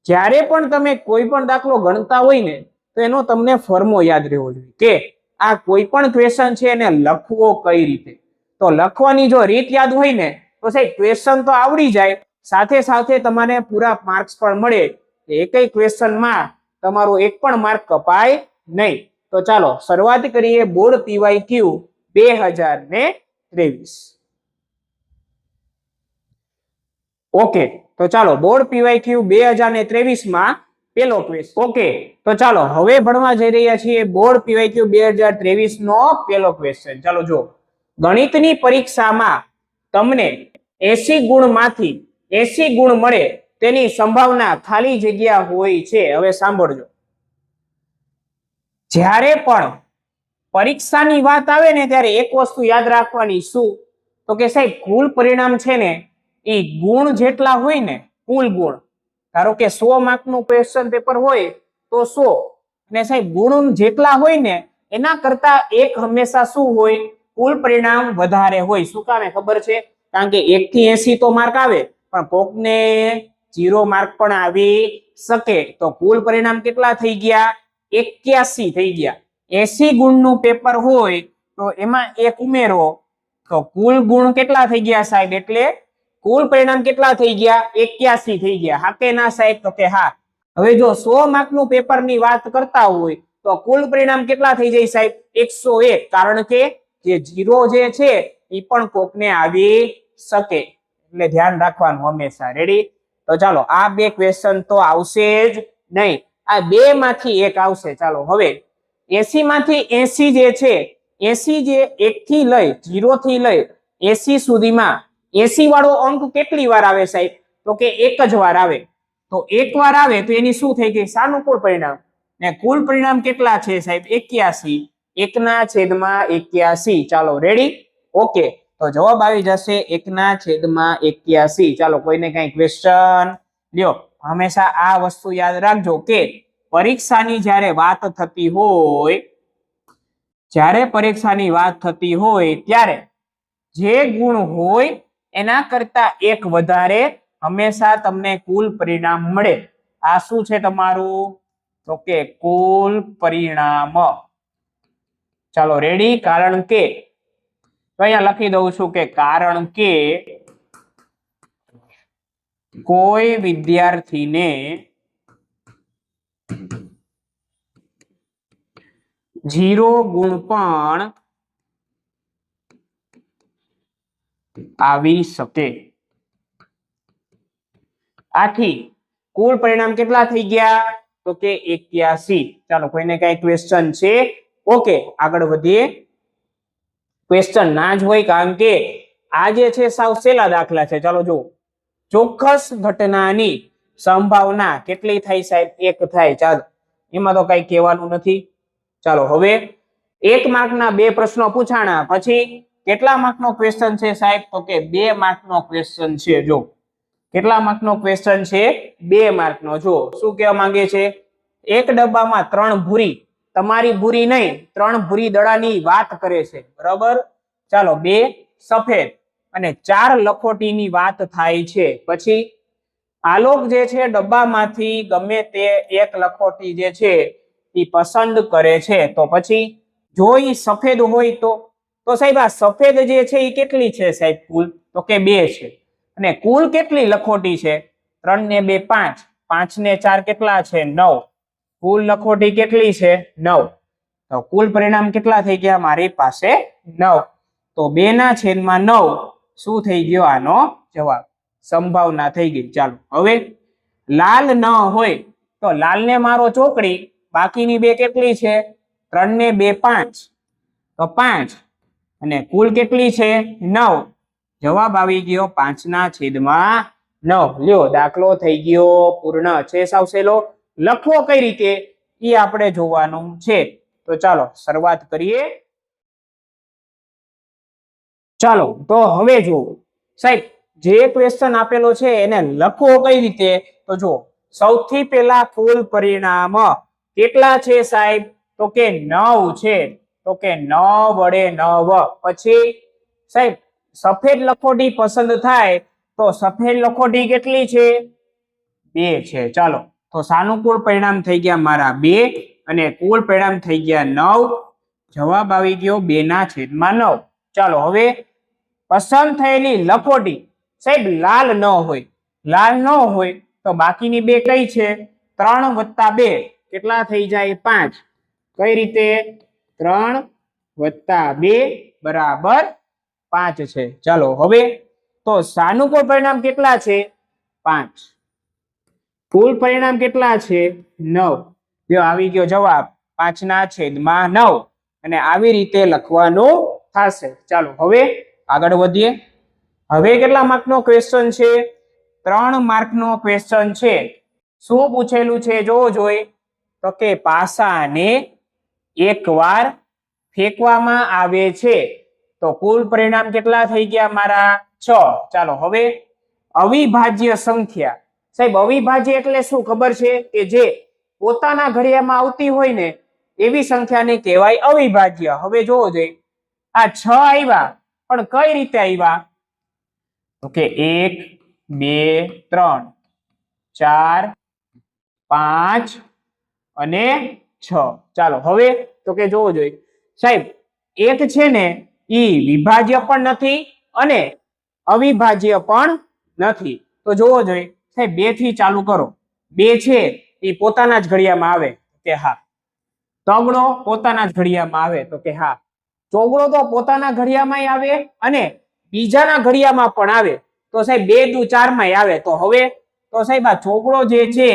જ્યારે પણ તમે કોઈ પણ દાખલો ગણતા હોય ને તો એનો તમને ફોર્મો યાદ રહેવો જોઈએ કે આ કોઈ પણ ક્વેશ્ચન છે એને લખવો કઈ રીતે. તો લખવાની જો રીત યાદ હોય ને તો સાહેબ ક્વેશ્ચન તો આવડી જાય, સાથે સાથે તમારે પૂરા માર્ક્સ પણ મળે. એકય ક્વેશ્ચનમાં તમારો એક પણ માર્ક કપાય નહીં. તો ચાલો શરૂઆત કરીએ બોર્ડ PYQ 2023. ઓકે, તો ચાલો બોર્ડ PYQ 2023 માં પેલો ક્વેશ્ચન. ઓકે, તો ચાલો હવે ભણવા જઈ રહ્યા છીએ બોર્ડ PYQ 2023 નો પેલો ક્વેશ્ચન. ચાલો જો, ગણિતની પરીક્ષામાં તમને 80 ગુણમાંથી 80 ગુણ મળે તેની સંભાવના ખાલી જગ્યા હોય છે. હવે સાંભળજો, જ્યારે પણ પરીક્ષાની વાત આવે ને ત્યારે એક વસ્તુ યાદ રાખવાની. શું? તો કે સાહેબ કુલ પરિણામ છે ને એ ગુણ જેટલા હોય ને, કુલ ગુણ, ધારો કે 100 માર્કનું ક્વેશ્ચન પેપર હોય તો 100, અને સાહેબ ગુણ જેટલા હોય ને એના કરતા એક હંમેશા શું હોય? કુલ પરિણામ વધારે હોય. શું કામે ખબર છે? કારણ કે 1 થી 80 તો માર્ક આવે પણ કોકને 0 માર્ક પણ આવી શકે. તો કુલ પરિણામ કેટલા થઈ ગયા? 81 થઈ ગયા. 80 ગુણનું પેપર હોય તો એમાં એક ઉમેરો તો કુલ ગુણ કેટલા થઈ ગયા સાહેબ? એટલે કુલ પરિણામ કેટલા થઈ ગયા? 81 થઈ ગયા. હા કે ના સાહેબ? તો કે હા. હવે જો 100 માર્કનું પેપરની વાત કરતા હોય તો કુલ પરિણામ કેટલા થઈ જાય સાહેબ? 101. કારણ કે જે 0 જે છે એ પણ કોકને આવી શકે. એટલે ધ્યાન રાખવાનું હંમેશા. રેડી? તો ચાલો આ 2 ક્વેશ્ચન તો આવશે જ નહીં, આ 2 માંથી એક આવશે. ચાલો હવે 80 માંથી 80 જે છે, 80 જે 1 થી લઈ 0 થી લઈ 80 સુધીમાં 80 વાળો અંક કેટલી વાર આવે સાહેબ? તો કે એક જ વાર આવે. તો એક વાર આવે તો એની શું થઈ ગઈ? સાનુકૂળ પરિણામ. ને કુલ પરિણામ કેટલા છે સાહેબ? 81. 1/81. ચાલો રેડી? ઓકે, તો જવાબ આવી જશે 1/81. ચાલો કોઈને કઈ ક્વેશ્ચન? લ્યો, હંમેશા આ વસ્તુ યાદ રાખજો કે પરીક્ષાની જ્યારે વાત થતી હોય, જ્યારે પરીક્ષાની વાત થતી હોય ત્યારે જે ગુણ હોય એના કરતા એક વધારે હંમેશા તમને કુલ પરિણામ મળે. આ શું છે તમારું? તો કે કુલ પરિણામ. ચાલો રેડી? કારણ કે અહીંયા લખી દઉં છું કે કારણ કે કોઈ વિદ્યાર્થીને 0 ગુણ પણ આવી શકે. આથી કુલ પરિણામ કેટલા થઈ ગયા? તો કે 81. ચાલો કોઈને કઈ ક્વેશ્ચન છે? ઓકે, આગળ વધીએ. ક્વેશ્ચન ના જ હોય કારણ કે આ જે છે સાવ સહેલા દાખલા છે. ચાલો જો, ચોક્કસ ઘટનાની સંભાવના કેટલી થાય સાહેબ? 1 થાય. ચાલો એમાં તો કઈ કહેવાનું નથી. ચાલો હવે 1 માર્કના 2 પ્રશ્નો પૂછાણા પછી કેટલા માર્કનો ક્વેશ્ચન છે સાહેબ? તો કે 2 માર્કનો ક્વેશ્ચન છે. જો કેટલા માર્કનો ક્વેશ્ચન છે? 2 માર્કનો. જો શું કહેવા માંગે છે? એક ડબ્બામાં 3 ભૂરી, તમારી ભૂરી નહીં, 3 ભૂરી દડાની વાત કરે છે, બરાબર? ચાલો 2 સફેદ અને 4 લખોટીની વાત થાય છે. પછી આલોક જે છે ડબ્બામાંથી ગમે તે એક લખોટી જે છે એ પસંદ કરે છે. તો પછી જો એ સફેદ હોય તો સાહેબ આ સફેદ જે છે એ કેટલી છે સાહેબ કુલ? તો કે 2 છે. અને કુલ કેટલી લખોટી છે? 3 ને 2 5, 5 ને 4 કેટલા છે? 9. કુલ લખોટી કેટલી છે? 9. તો કુલ પરિણામ કેટલા થઈ ગયા મારી પાસે? 9. તો 2/9 શું થઈ ગયો આનો જવાબ? સંભાવના થઈ ગઈ. ચાલો હવે લાલ ન હોય તો લાલ ને મારો ચોકડી, બાકીની બે કેટલી છે? 3 ને 2 5, તો 5 અને કુલ કેટલી છે? 9. જવાબ આવી ગયો 5/9. લ્યો દાખલો થઈ ગયો પૂર્ણ. છે સાવ સહેલો. લખવો કઈ રીતે એ આપણે જોવાનું છે. તો ચાલો શરૂઆત કરીએ. ચાલો તો હવે જુઓ સાહેબ, જે ક્વેશ્ચન આપેલો છે એને લખવો કઈ રીતે? તો જુઓ, સૌથી પહેલા કુલ પરિણામ કેટલા છે સાહેબ? તો કે 9 છે. તો કે 9 વડે 9. પછી સાહેબ સફેદ લખોટી પસંદ થાય તો સફેદ લખોટી કેટલી છે? 2 છે. ચાલો તો સાનુકૂળ પરિણામ થઈ ગયા મારા 2 અને કુલ પરિણામ થઈ ગયા 9. જવાબ આવી ગયો 2/9. ચાલો હવે પસંદ થયેલી લખોટી સાહેબ લાલ ન હોય, લાલ ન હોય તો બાકીની બે કઈ છે? 3 + 2 કેટલા થઈ જાય? 5. કઈ રીતે? 3 + 2 બરાબર 5 છે. ચાલો હવે તો સાનુકૂળ પરિણામ કેટલા છે? 5. કુલ પરિણામ કેટલા છે? 9. જો આવી ગયો જવાબ 5/9 અને આવી રીતે લખવાનું થશે. ચાલો હવે આગળ વધીએ. હવે કેટલા માર્કનો ક્વેશ્ચન છે? 3 માર્કનો ક્વેશ્ચન છે. શું પૂછેલું છે જોવો જોઈ. તો કે પાસાને એકવાર ફેંકવામાં આવે છે તો કુલ પરિણામ કેટલા થઈ ગયા મારા? 6. ચાલો હવે અવિભાજ્ય સંખ્યા. સાહેબ અવિભાજ્ય એટલે શું ખબર છે? કે જે પોતાના ઘડિયામાં આવતી હોય ને એવી સંખ્યાને કહેવાય અવિભાજ્ય. હવે જોવો જોઈએ, આ 6 આવ્યા પણ કઈ રીતે આવ્યા? તો કે 1 2 3 4 5 અને 6. ચાલો હવે તો કે જોવો જોઈએ સાહેબ, એક છે ને ઈ વિભાજ્ય પણ નથી અને અવિભાજ્ય પણ નથી. તો જોવો જોઈએ સાહેબ 2 થી ચાલુ કરો. 2 છે એ પોતાના જ ઘડિયામાં આવે કે હા. તગડો પોતાના જ ઘડિયામાં આવે તો કે હા. ચોગડો તો પોતાના ઘડિયામાં આવે અને બીજાના ઘડિયામાં પણ આવે. તો સાહેબ 2 દુ 4 માં આવે. તો હવે તો સાહેબ આ ચોગડો જે છે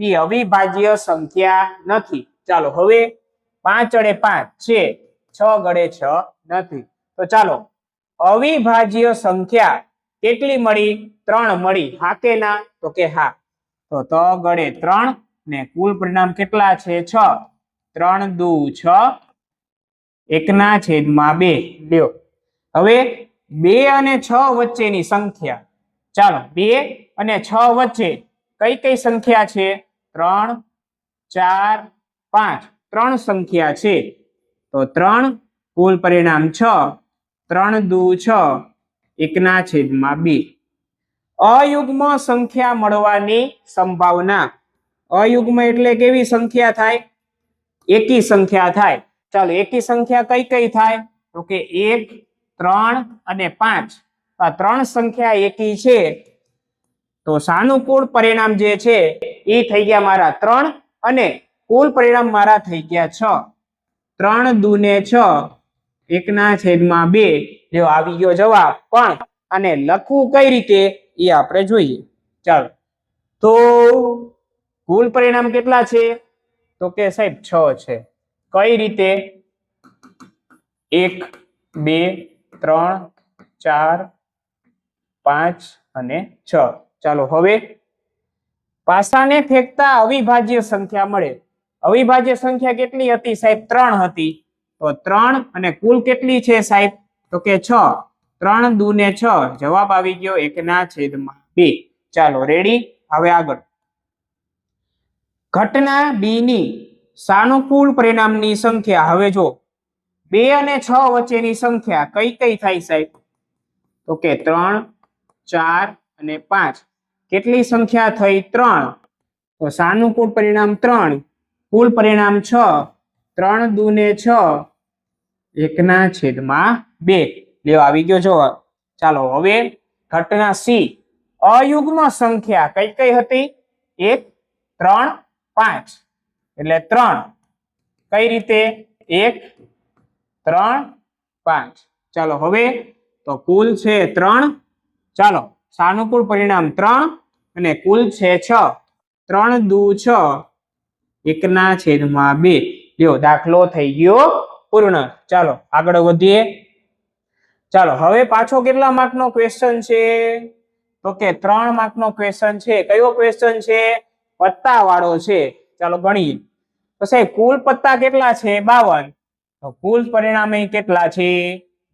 એ અવિભાજ્ય સંખ્યા નથી. ચાલો હવે 5 વડે 5 છે, 6 વડે 6 નથી. તો ચાલો અવિભાજ્ય સંખ્યા કેટલી મળી? 3 મળી. હા કે ના? તો કે હા. તો ત ગડે 3 ને કુલ પરિણામ કેટલા છે? 6. 3 દુ 6, 1/2. લ્યો હવે 2 અને 6 વચ્ચેની સંખ્યા. ચાલો 2 અને 6 વચ્ચે કઈ કઈ સંખ્યા છે? 3 4 5. 3 સંખ્યા છે. તો 3 કુલ પરિણામ 6. 3 દુ 6, 1/2. અયુગ્મ સંખ્યા મળવાની સંભાવના. અયુગ્મ એટલે કેવી સંખ્યા થાય? એકી સંખ્યા થાય. ચાલો એકી સંખ્યા કઈ કઈ થાય? તો કે 1 3 અને 5. આ 3 સંખ્યા એકી છે તો સાનુકૂળ પરિણામ જે છે એ થઈ ગયા મારા 3 અને કુલ પરિણામ મારા થઈ ગયા 6. 3 દુ 6, 1/2. જો આવી ગયો જવાબ. પણ આને લખવું કઈ રીતે એ આપણે જોઈએ. ચાલો તો કુલ પરિણામ કેટલા છે? તો કે સાહેબ 6 છે. કઈ રીતે? 1 2 3 4 5 અને 6. ચાલો હવે પાસાને ફેંકતા અવિભાજ્ય સંખ્યા મળે. અવિભાજ્ય સંખ્યા કેટલી હતી સાહેબ? 3 હતી. તો 3 અને કુલ કેટલી છે સાહેબ? તો કે 6. 3 દુ 6, જવાબ આવી ગયો 1/2. ચાલો રેડી. હવે આગળ ઘટના બી ની સાનુકૂળ પરિણામની સંખ્યા. હવે જો 2 અને 6 વચ્ચેની સંખ્યા કઈ કઈ થાય સાહેબ? તો કે 3 4 અને 5. કેટલી સંખ્યા થઈ? 3. તો સાનુકૂળ પરિણામ 3, કુલ પરિણામ 6. 3 દુ 6, 1/2. લ્યો આવી ગયો જવાબ. ચાલો હવે ઘટના સી. અયુગ્મ સંખ્યા કઈ કઈ હતી? 1 3 5. એટલે 3. કઈ રીતે? 1 3 5. ચાલો હવે તો કુલ છે 3. ચાલો સાનુકૂળ પરિણામ 3 અને કુલ છે 6. 3 દુ 6, 1/2. લ્યો દાખલો થઈ ગયો પૂર્ણ. ચાલો આગળ વધીએ. ચાલો હવે પાછો કેટલા માર્કનો ક્વેશ્ચન છે? તો કે 3 માર્કનો ક્વેશ્ચન છે. કયો ક્વેશ્ચન છે? પત્તા વાળો છે. ચાલો ગણીએ. તો સાહેબ કુલ પત્તા કેટલા છે? 52. તો કુલ પરિણામે કેટલા છે?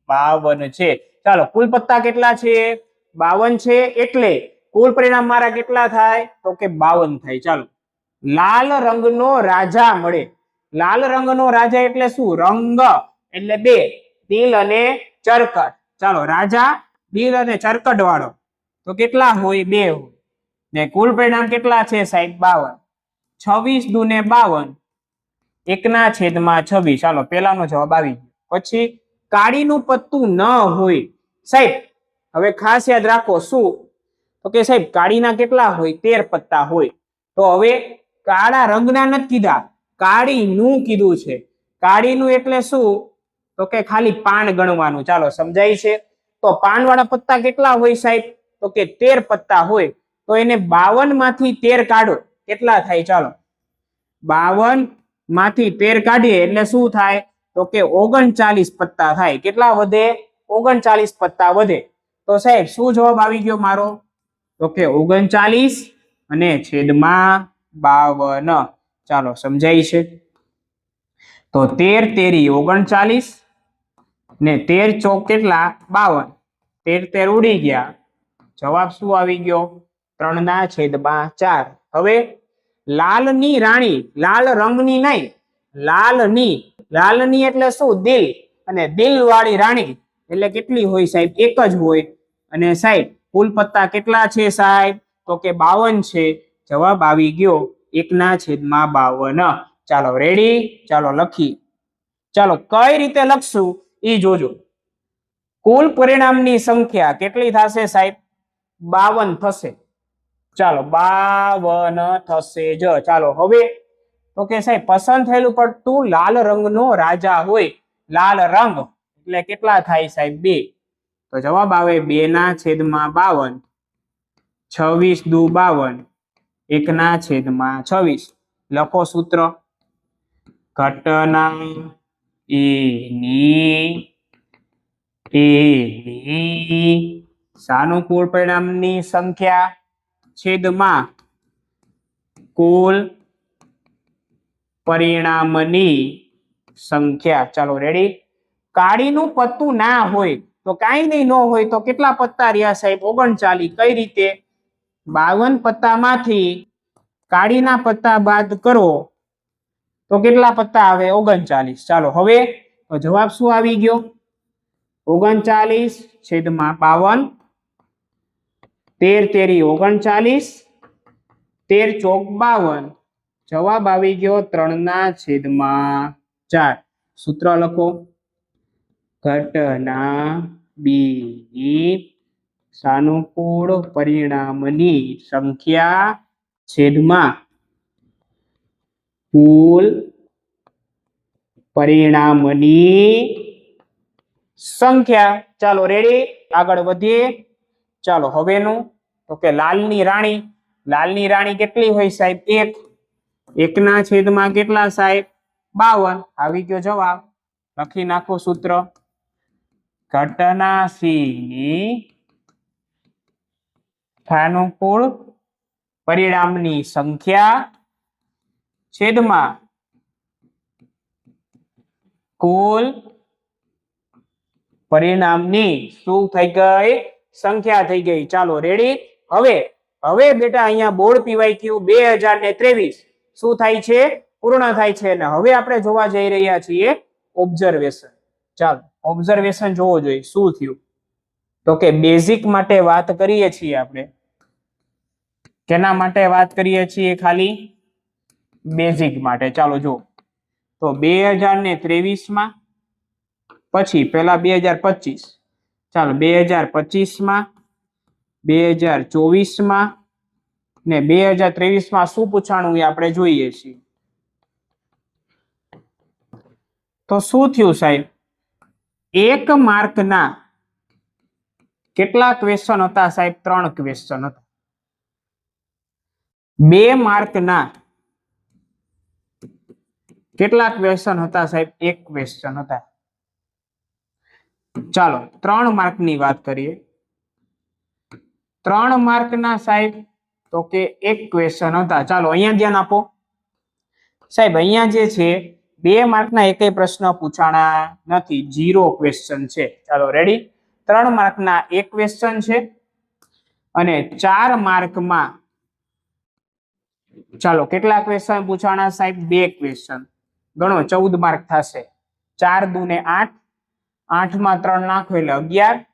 52 છે. ચાલો કુલ પત્તા કેટલા છે? 52 છે. એટલે કુલ પરિણામ મારા કેટલા થાય? તો કે 52 થાય. ચાલો લાલ રંગનો રાજા મળે. લાલ રંગનો રાજા એટલે શું? રંગ એટલે 2, દિલ અને ચરકટ. ચાલો રાજા દિલ અને ચરકટ વાળો તો કેટલા હોય? 2 હોય. ને કુલ પરિણામ કેટલા છે સાહેબ? 52. 26 દુ 52, 1/26. ચાલો પેલાનો જવાબ આવી ગયો. પછી કાળીનું પત્તું ન હોય. સાહેબ હવે ખાસ યાદ રાખો. શું? તો કે સાહેબ કાળીના કેટલા હોય? 13 પત્તા હોય. તો હવે કાળા રંગના નથી કીધા, કાળીનું કીધું છે. કાળીનું એટલે શું? તો કે ખાલી પાન ગણવાનું. ચાલો સમજાય છે? તો પાન વાળા પત્તા કેટલા હોય સાહેબ? તો કે 13 પત્તા હોય. તો એને 52 માંથી 13 કાઢો. કેટલા થાય? ચાલો 52 માંથી 13 કાઢીએ એટલે શું થાય? તો કે 39 પત્તા થાય. કેટલા વધે? 39 પત્તા વધે. તો સાહેબ શું જવાબ આવી ગયો મારો? તો કે 39 અને છેદમાં 52. ચાલો સમજાય છે? તો 13 તેરી 39 ને 13 ચોક કેટલા? 52. 13 ઉડી ગયા. જવાબ શું આવી ગયો? 3/4. હવે લાલની રાણી, લાલ રંગની નહીં, લાલની. લાલની એટલે શું? દિલ. અને દિલ વાળી રાણી એટલે કેટલી હોય સાહેબ? 1 જ હોય. અને સાહેબ કુલ પત્તા કેટલા છે સાહેબ? તો કે 52 છે. જવાબ આવી ગયો 1/52. ચાલો રેડી? ચાલો લખી. ચાલો કઈ રીતે લખશું એ જોજો. કુલ પરિણામની સંખ્યા કેટલી થશે સાહેબ? 52 થશે. ચાલો 52 થશે જ. ચાલો હવે તો કે સાહેબ પસંદ થયેલું પટ્ટું લાલ રંગનો રાજા હોય. લાલ રંગ એટલે કેટલા થાય સાહેબ? 2. તો જવાબ આવે 2/52. 26 દુ 52, 1/26. લખો સૂત્ર. ઘટના એની સાનુકૂળ પરિણામની સંખ્યા છેદમાં કુલ પરિણામની સંખ્યા. ચાલો રેડી? કાળીનું પત્તું ના હોય તો કાંઈ નહીં, ન હોય તો કેટલા પત્તા રહ્યા સાહેબ? 39. કઈ રીતે? 52 પત્તામાંથી કાળીના પત્તા બાદ કરો તો કેટલા પત્તા આવે? 39. ચાલો હવે તો જવાબ શું આવી ગયો? 39/52. 13 તેરી 39, 13 ચોક 52. જવાબ આવી ગયો 3/4. સૂત્ર લખો. ઘટના બી સાનુકૂળ પરિણામની સંખ્યા છેદમાં કુલ પરિણામની સંખ્યા. ચાલો રેડી? આગળ વધીએ. ચાલો હવેનું તો કે લાલની રાણી. લાલની રાણી કેટલી હોય સાહેબ? 1. 1/, કેટલા સાહેબ? 52. આવી ગયો જવાબ. લખી નાખો સૂત્ર. ઘટના સી ની સાનુકૂળ પરિણામની સંખ્યા છેદમાં કુલ પરિણામની શું થઈ ગઈ? સંખ્યા થઈ ગઈ. ચાલો રેડી? હવે બેટા અહીંયા બોર્ડ પીવાયક્યુ 2023 શું થાય છે? પૂર્ણ થાય છે. અને હવે આપણે જોવા જઈ રહ્યા છીએ ઓબ્ઝર્વેશન. ચાલો ઓબ્ઝર્વેશન જોવો જોઈએ શું થયું. તો કે બેઝિક માટે વાત કરીએ છીએ આપણે. કેના માટે વાત કરીએ છીએ? ખાલી બેઝિક માટે. ચાલો જો. તો 2023 પછી પેલા 2025. ચાલો 2025, 2024 ને 2023 શું પૂછાણું એ આપણે જોઈએ છીએ. તો શું થયું સાહેબ? 1 માર્કના કેટલા ક્વેશ્ચન હતા સાહેબ? 3 ક્વેશ્ચન હતા. 2 માર્કના કેટલા ક્વેશ્ચન હતા સાહેબ? 1 ક્વેશ્ચન હતા. ચાલો 3 માર્કની વાત કરીએ. 3 માર્કના સાહેબ તો કે 1 ક્વેશ્ચન હતા. ચાલો અહીંયા ધ્યાન આપો સાહેબ. અહીંયા જે છે 2 માર્કના એકેય પ્રશ્ન પૂછાણા નથી, 0 ક્વેશ્ચન છે. ચાલો રેડી. 3 માર્કના 1 ક્વેશ્ચન છે અને 4 માર્કમાં ચાલો કેટલા ક્વેશ્ચન પૂછાણા સાહેબ? 2 ક્વેશ્ચન. ગણો 14 માર્ક થશે. 4 દુ ને 8, 8 માં 3 નાખો એટલે 11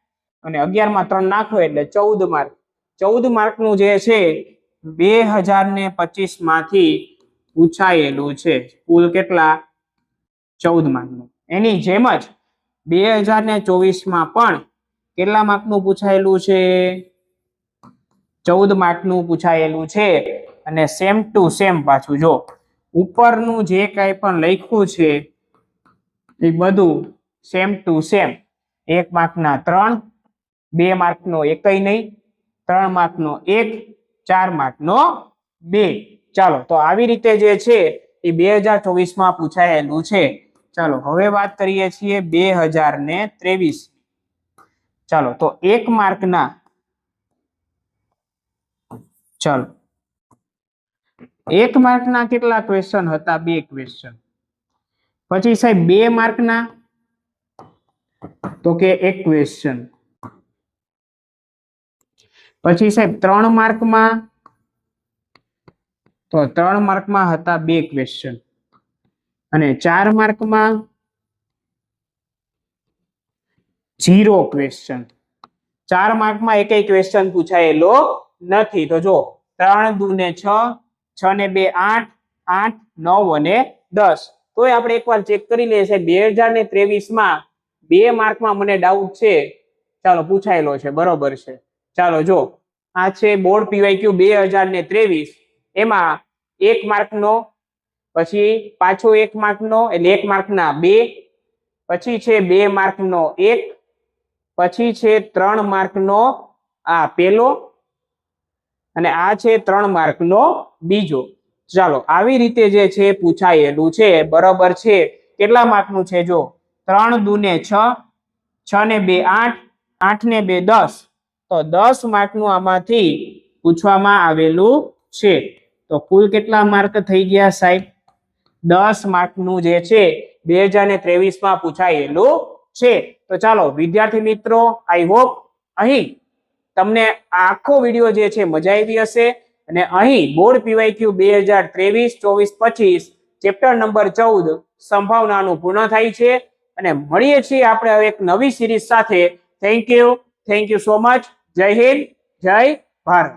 અને 11 માં 3 નાખો એટલે 14 માર્ક. 14 માર્કનું જે છે 2025 માંથી પૂછાયેલું છે. કુલ કેટલા? 14 માર્કનું. એની જેમ જ 2024 માં પણ કેટલા માર્કનું પૂછાયેલું છે? 14 માર્કનું પૂછાયેલું છે. અને સેમ ટુ સેમ પાછું જો ઉપરનું જે કંઈ પણ લખ્યું છે એ બધું સેમ ટુ સેમ. 1 માર્કના 3, 2 માર્કનો એકય નહીં, 3 માર્કનો 1, 4 માર્કનો 2. ચાલો તો આવી રીતે જે છે એ 2024 માં પૂછાયેલું છે. ચાલો હવે વાત કરીએ છીએ 2023. ચાલો તો 1 માર્કના ચાલો 1 માર્કના કેટલા ક્વેશ્ચન હતા? 2 ક્વેશ્ચન. પછી સાહેબ 2 માર્કના તો કે 1 ક્વેશ્ચન. પછી સાહેબ 3 માર્કમાં તો 3 માર્કમાં હતા 2 ક્વેશ્ચન અને 4 માર્કમાં 0 ક્વેશ્ચન. 4 માર્કમાં એકેય ક્વેશ્ચન પૂછાયેલો નથી. તો જો 3 દુ ને 6, 6 ને 2 8, 8 9 અને 10. તોય આપણે એકવાર ચેક કરી લઈએ છે 2023 માં 2 માર્કમાં મને ડાઉટ છે. ચાલો પૂછાયેલો છે, બરોબર છે. ચાલો જો આ છે બોર્ડ પીવાયક્યુ 2023. એમાં 1 માર્કનો, પછી પાછો 1 માર્કનો એટલે 1 માર્કના 2, પછી છે 2 માર્કનો 1, પછી છે 3 માર્કનો આ પહેલો અને આ છે 3 માર્કનો બીજો. ચાલો આવી રીતે જે છે પૂછાયેલું છે, બરોબર છે. કેટલા માર્કનું છે? જો 3 દુ ને 6, 6 ને 2 8, 8 ને 2 10. તો 10 માર્કનું આમાંથી પૂછવામાં આવેલું છે. તો કુલ કેટલા માર્ક થઈ ગયા સાહેબ? 10 માર્કનું જે છે 2023 માં પૂછાયેલું છે. તો ચાલો વિદ્યાર્થી મિત્રો, આઈ હોપ અહીં તમને આખો વિડીયો જે છે મજા આવી હશે. અને અહીં બોર્ડ પીવાયક્યુ 2023, 24, 25 ચેપ્ટર નંબર 14 સંભાવનાનું પૂર્ણ થાય છે. અને મળીએ છીએ આપણે હવે એક નવી સિરીઝ સાથે. Thank you so much. જય હિન્દ, જય ભારત.